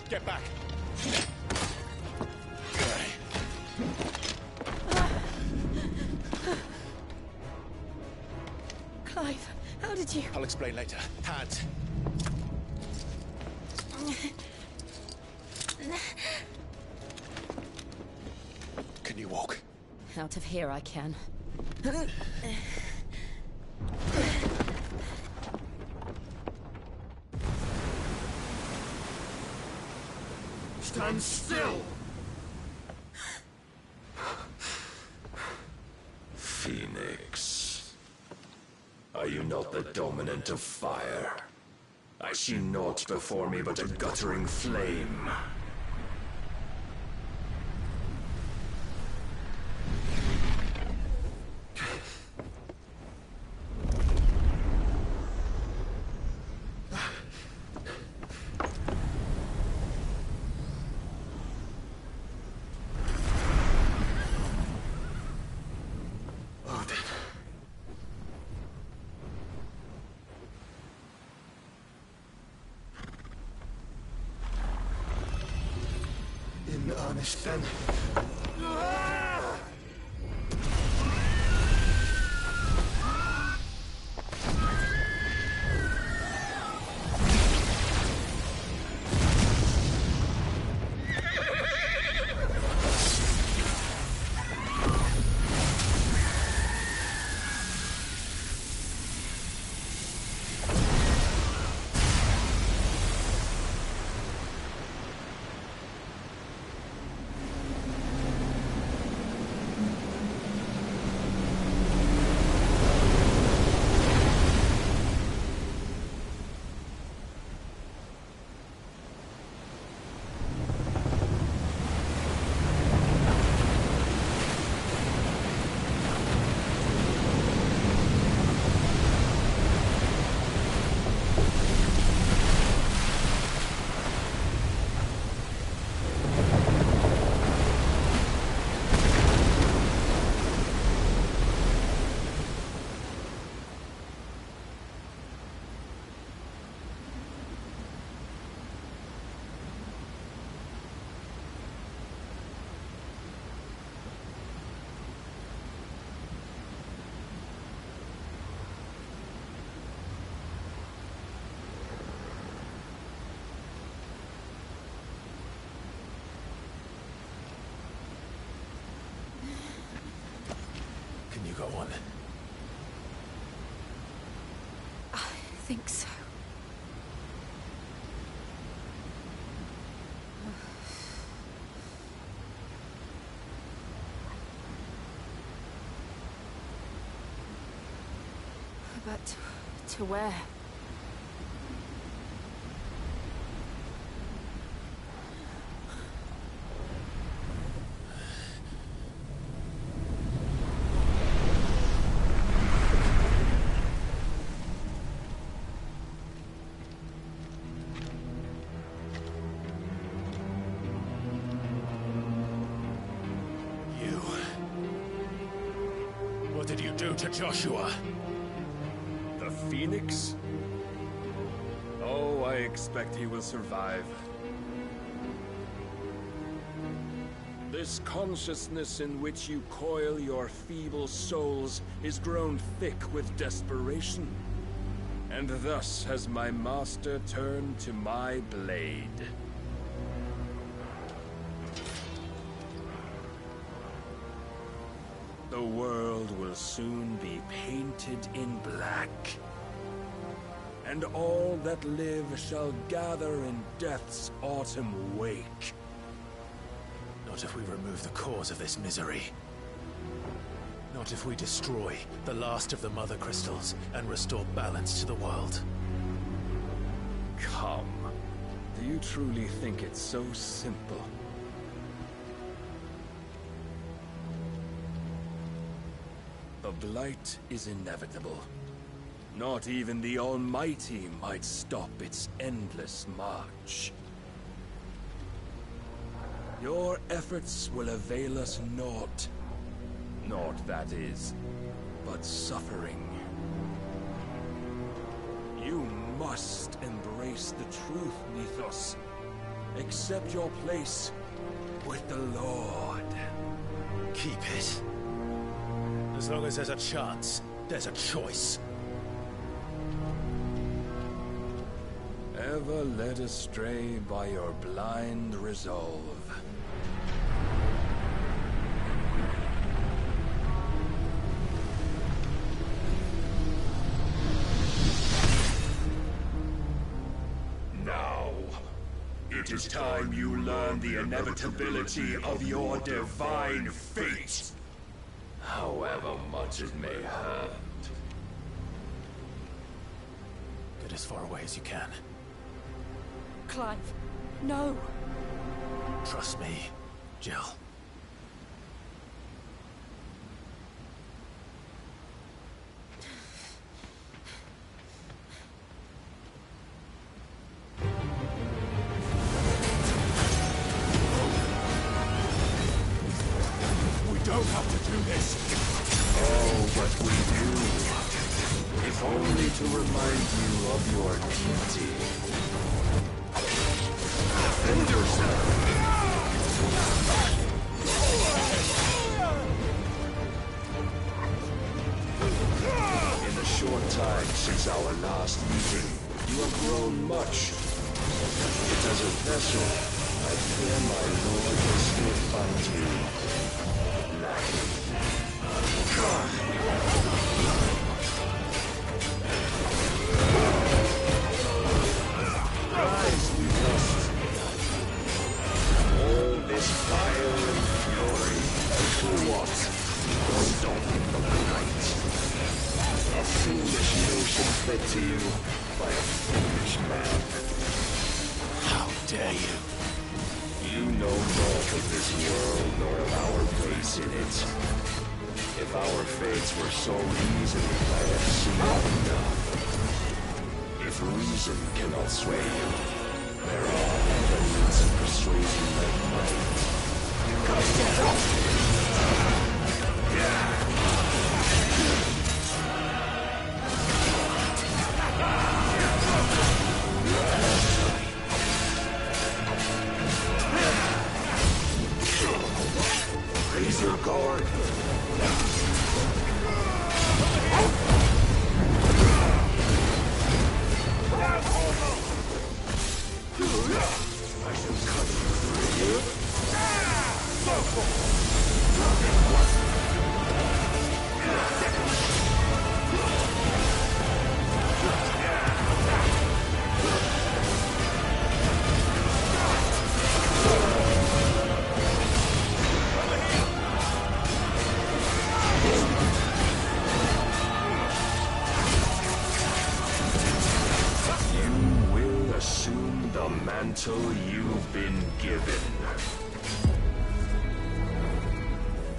Get back! Clive, how did you... I'll explain later. Hands. Can you walk? Out of here I can. Stand still! Phoenix. Are you not the dominant of fire? I see naught before me but a guttering flame. In earnest, then. Can you go on? I think so. But to where? What did you do to Joshua? The Phoenix? Oh, I expect he will survive. This consciousness in which you coil your feeble souls is grown thick with desperation. And thus has my master turned to my blade. The world will soon be painted in black. And all that live shall gather in death's autumn wake. Not if we remove the cause of this misery. Not if we destroy the last of the Mother Crystals and restore balance to the world. Come. Do you truly think it's so simple? The blight is inevitable. Not even the Almighty might stop its endless march. Your efforts will avail us naught. Naught, that is, but suffering. You must embrace the truth, Mythos. Accept your place with the Lord. Keep it. As long as there's a chance, there's a choice. Ever led astray by your blind resolve. Now, it is time you learn the inevitability of your divine fate. However much it may hurt. Get as far away as you can. Clive, no. Trust me, Jill. We don't have to do this. Oh, but we do. If only to remind you of your duty. Defend yourself! In the short time since our last meeting, you have grown much. Yet as a vessel, I fear my lord will still find you lacking. Rise, we must. All this fire and fury, for what? Stomping the night. A foolish notion fed to you by a foolish man. How dare you? You know naught of this world nor of our place in it. If our fates were so easily I have seen enough. If reason cannot sway you, there are other means of persuasion that might. Raise your guard. I shall cut you through. Assume the mantle you've been given.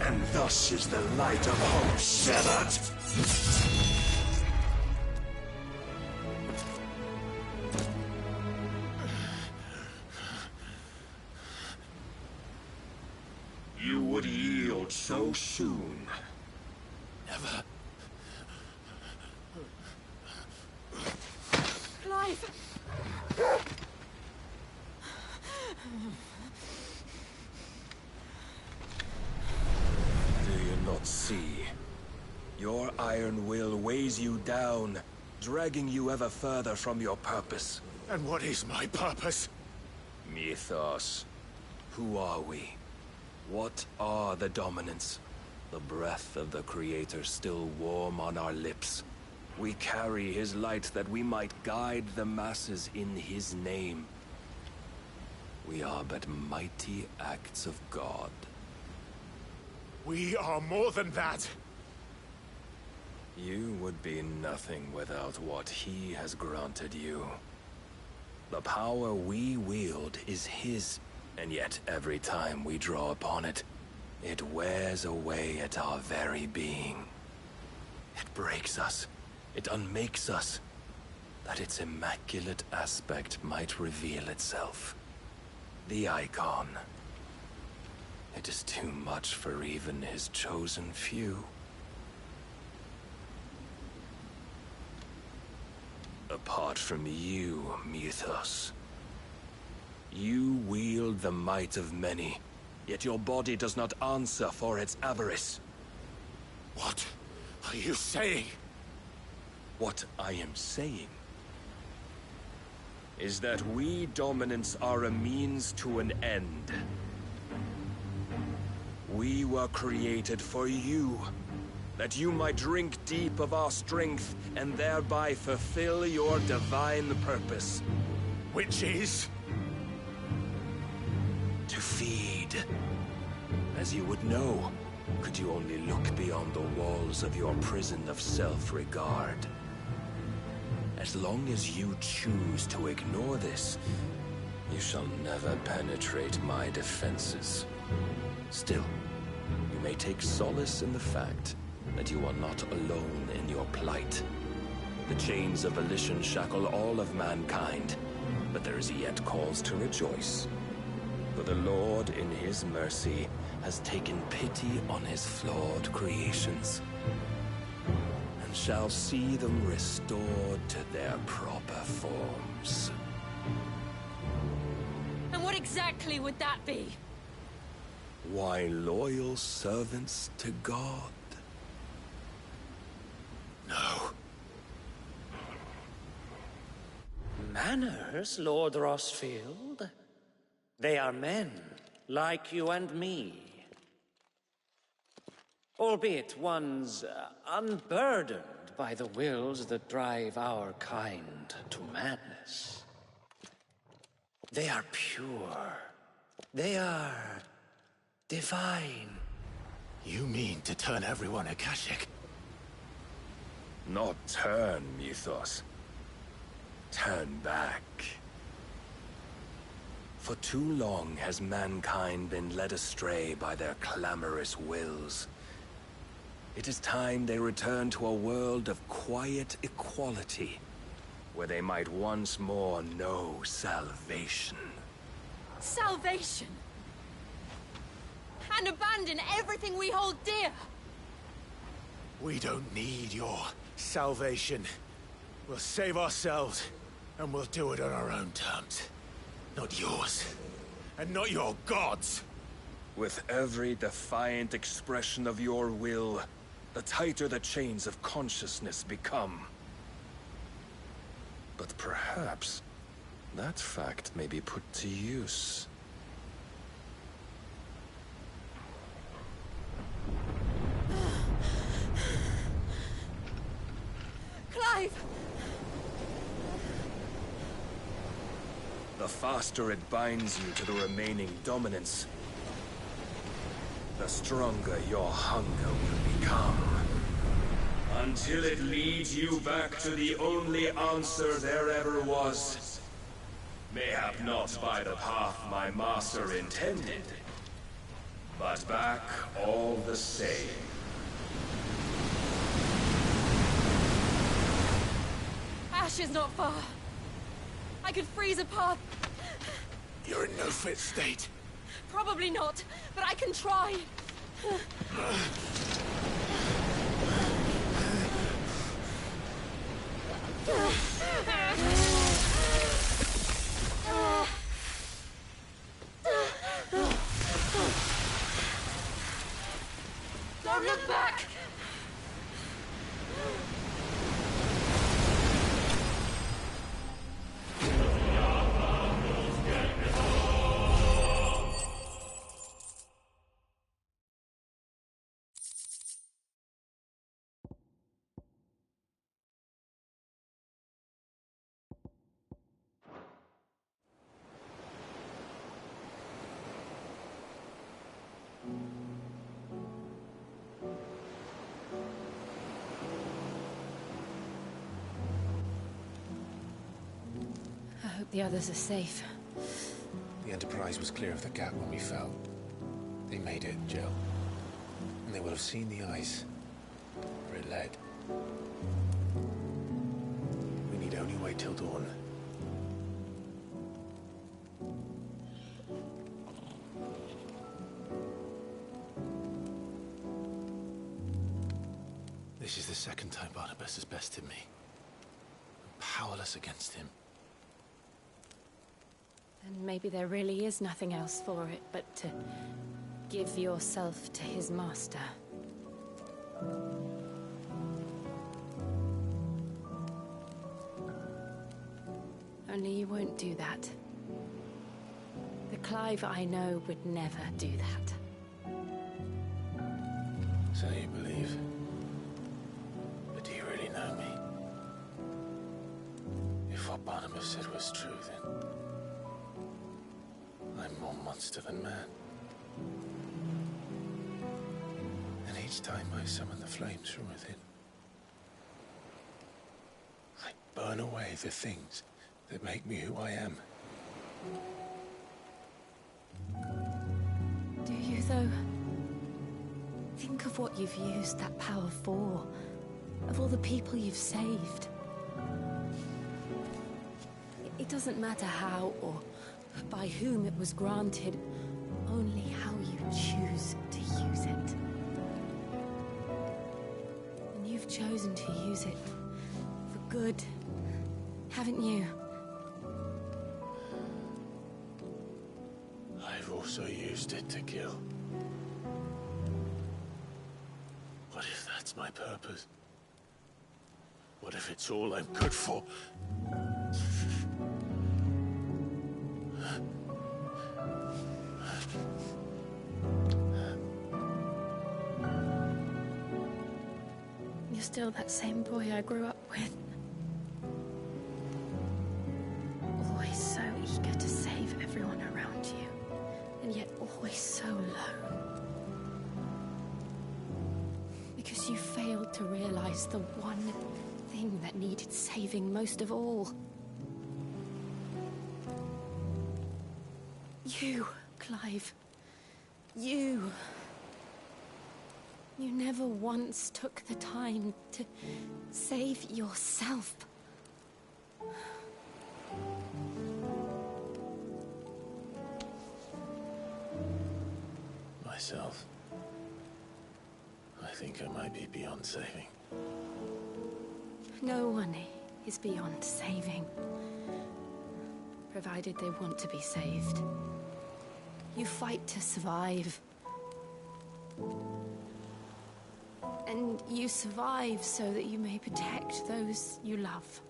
And thus is the light of hope severed. You would yield so soon. Never. Clive! Do you not see? Your iron will weighs you down, dragging you ever further from your purpose. And what is my purpose? Mythos. Who are we? What are the dominants? The breath of the Creator still warm on our lips. We carry his light that we might guide the masses in his name. We are but mighty acts of God. We are more than that. You would be nothing without what he has granted you. The power we wield is his, and yet every time we draw upon it, it wears away at our very being. It breaks us. It unmakes us, that its immaculate aspect might reveal itself. The icon. It is too much for even his chosen few. Apart from you, Mythos. You wield the might of many, yet your body does not answer for its avarice. What are you saying? What I am saying is that we dominants are a means to an end. We were created for you, that you might drink deep of our strength and thereby fulfill your divine purpose. Which is? to feed. As you would know, could you only look beyond the walls of your prison of self-regard. As long as you choose to ignore this, you shall never penetrate my defenses. Still, you may take solace in the fact that you are not alone in your plight. The chains of volition shackle all of mankind, but there is yet cause to rejoice. For the Lord, in his mercy, has taken pity on his flawed creations, and shall see them restored to their proper forms. And what exactly would that be? Why, loyal servants to God. No. Manners, Lord ROSfield? They are men, like you and me. Albeit ones unburdened by the wills that drive our kind to madness. They are pure. They are divine. You mean to turn everyone Akashic? Not turn, Mythos. Turn back. For too long has mankind been led astray by their clamorous wills. It is time they return to a world of quiet equality, where they might once more know salvation. Salvation? And abandon everything we hold dear? We don't need your salvation. We'll save ourselves, and we'll do it on our own terms. Not yours, and not your gods. With every defiant expression of your will, the tighter the chains of consciousness become. But perhaps that fact may be put to use. Clive! The faster it binds you to the remaining dominance, the stronger your hunger will become. Until it leads you back to the only answer there ever was. Mayhap not by the path my master intended, but back all the same. Ash is not far. I could freeze a path. You're in no fit state. Probably not, but I can try. Don't look back! I hope the others are safe. The Enterprise was clear of the gap when we fell. They made it, Jill. And they will have seen the ice where it led. We need only wait till dawn. This is the second time Barnabas has bested me. I'm powerless against him. And maybe there really is nothing else for it but to give yourself to his master. Only you won't do that. The Clive I know would never do that. So you believe? But do you really know me? If what Barnabas said was true, then I'm more monster than man. And each time I summon the flames from within, I burn away the things that make me who I am. Do you, though? Think of what you've used that power for, of all the people you've saved. It doesn't matter how or by whom it was granted, only how you choose to use it. And you've chosen to use it for good, haven't you? I've also used it to kill. What if that's my purpose? What if it's all I'm good for? You're still that same boy I grew up with. Always so eager to save everyone around you, and yet always so alone. Because you failed to realize the one thing that needed saving most of all. You, Clive. You. You never once took the time to save yourself. Myself. I think I might be beyond saving. No one is beyond saving, provided they want to be saved. You fight to survive. And you survive so that you may protect those you love.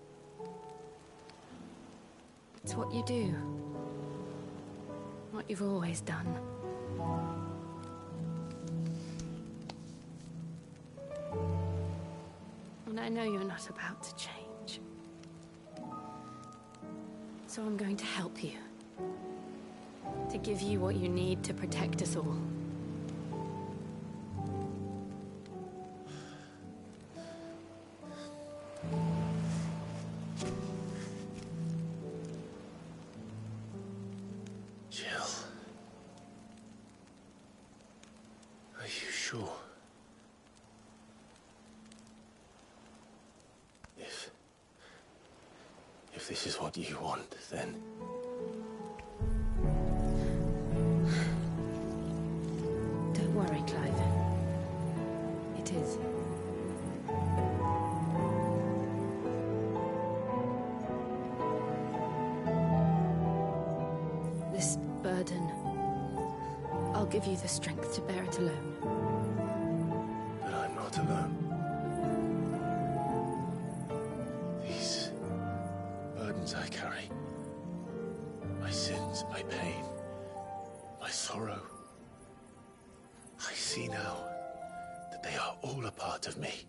It's what you do. What you've always done. And I know you're not about to change. So I'm going to help you. To give you what you need to protect us all. Jill. Are you sure? If this is what you want, then... Don't worry, Clive. It is. This burden, I'll give you the strength to bear it alone. But I'm not alone. These burdens I carry, my sins, my pain, my sorrow, I see now that they are all a part of me.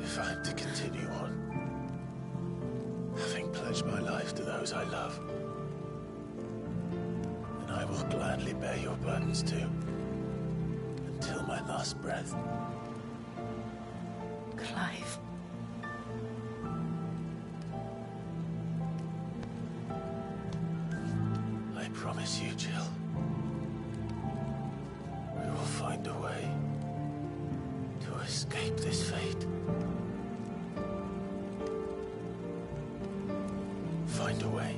If I'm to continue on, having pledged my life to those I love, then I will gladly bear your burdens too, until my last breath. Clive. I promise you, Jill, we will find a way to escape this fate. Find a way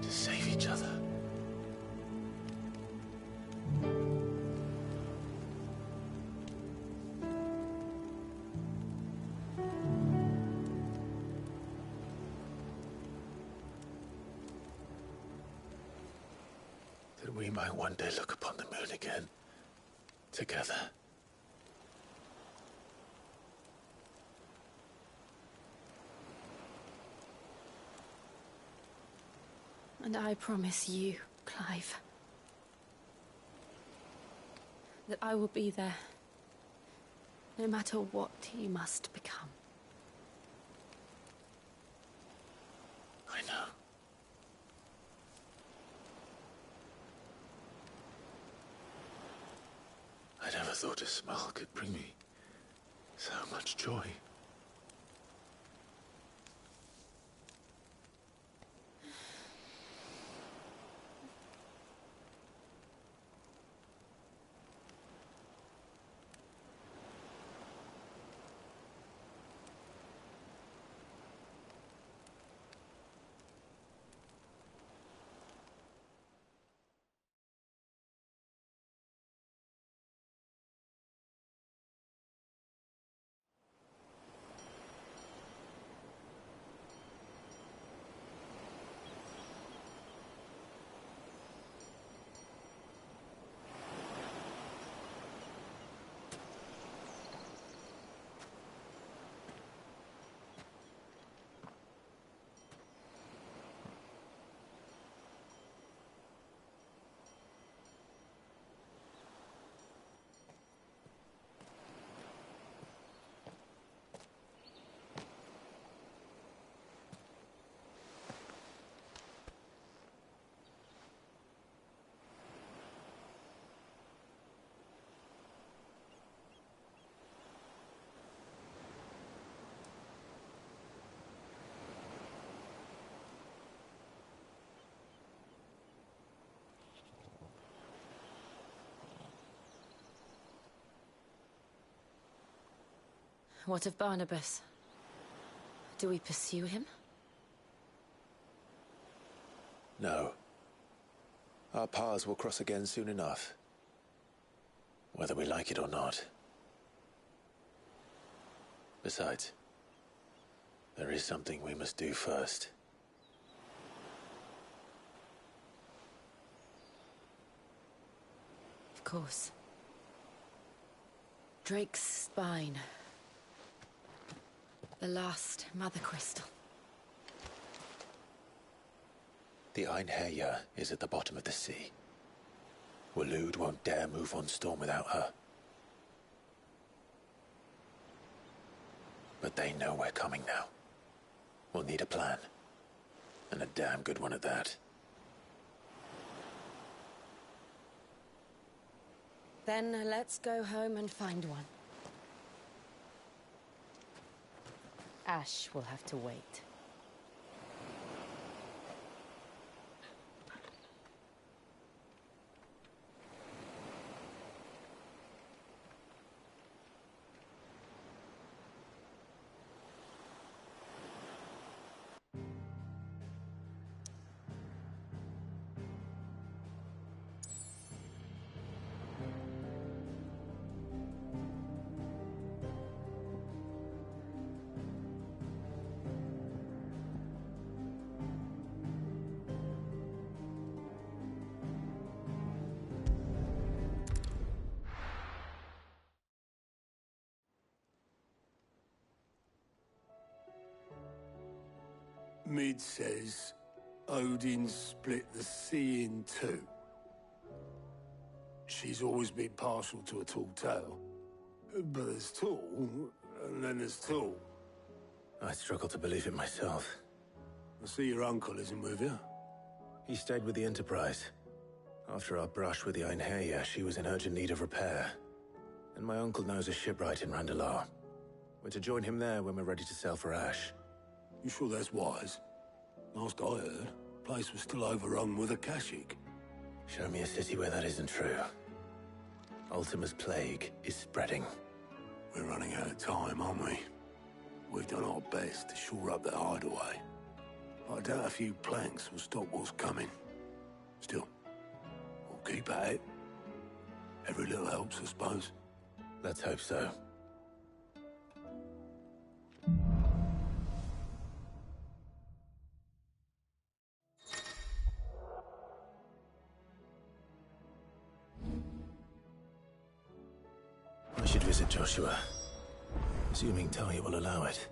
to save each other. might one day look upon the moon again, together. And I promise you, Clive, that I will be there, no matter what you must become. I know. I never thought a smile could bring me so much joy. What of Barnabas? Do we pursue him? No. Our paths will cross again soon enough. Whether we like it or not. Besides, there is something we must do first. Of course. Drake's spine. The last Mother Crystal. The Einherja is at the bottom of the sea. Waloed won't dare move on Storm without her. But they know we're coming now. We'll need a plan. And a damn good one at that. Then let's go home and find one. Ash will have to wait. Mid says Odin split the sea in two. She's always been partial to a tall tale. But there's tall, and then there's tall. I struggle to believe it myself. I see your uncle isn't with you. He stayed with the Enterprise. After our brush with the Einherja, she was in urgent need of repair. And my uncle knows a shipwright in Randalar. We're to join him there when we're ready to sail for Ash. You sure that's wise? Last I heard, the place was still overrun with Akashic. Show me a city where that isn't true. Ultima's plague is spreading. We're running out of time, aren't we? We've done our best to shore up that hideaway. But I doubt a few planks will stop what's coming. Still, we'll keep at it. Every little helps, I suppose. Let's hope so. visit, Joshua. Assuming Talia will allow it.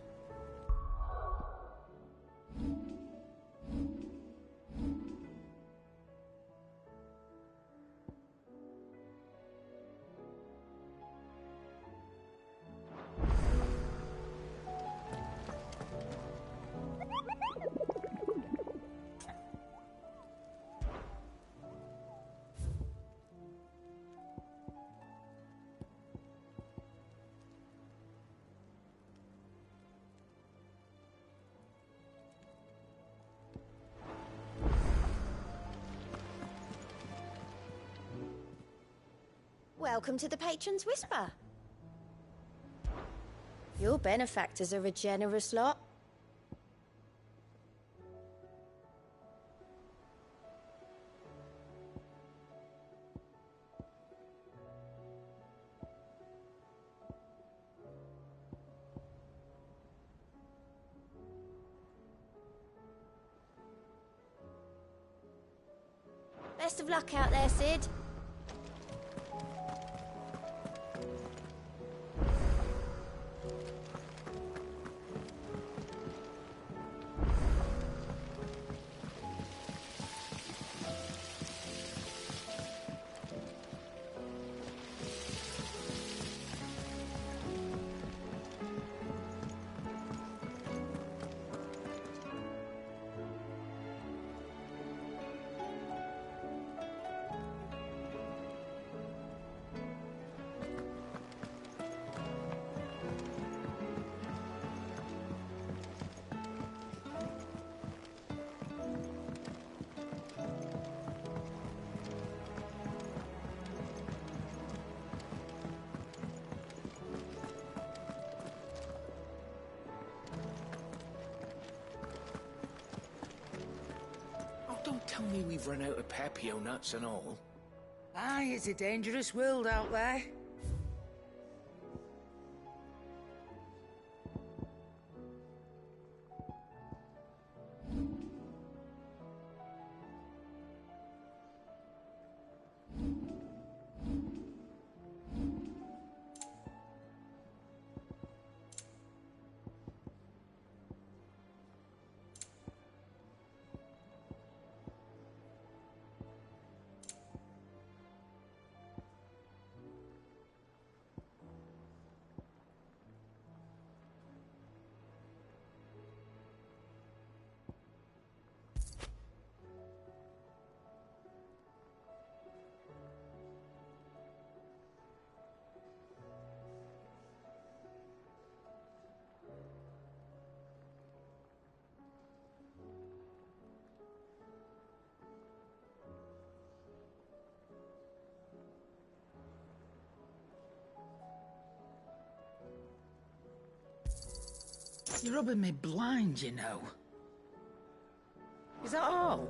Welcome to the Patron's Whisper. Your benefactors are a generous lot. Best of luck out there, Sid. Don't tell me we've run out of Papio nuts and all. Aye, it's a dangerous world out there. You're rubbing me blind, you know. Is that all?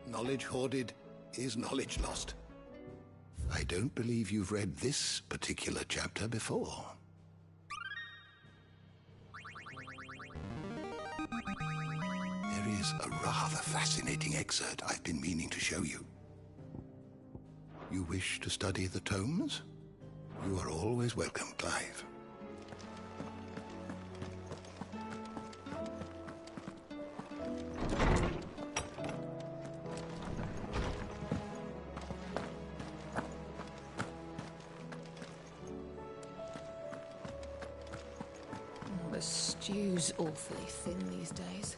Knowledge hoarded is knowledge lost. I don't believe you've read this particular chapter before. There is a rather fascinating excerpt I've been meaning to show you. You wish to study the tomes? You are always welcome, Clive. The stew's awfully thin these days.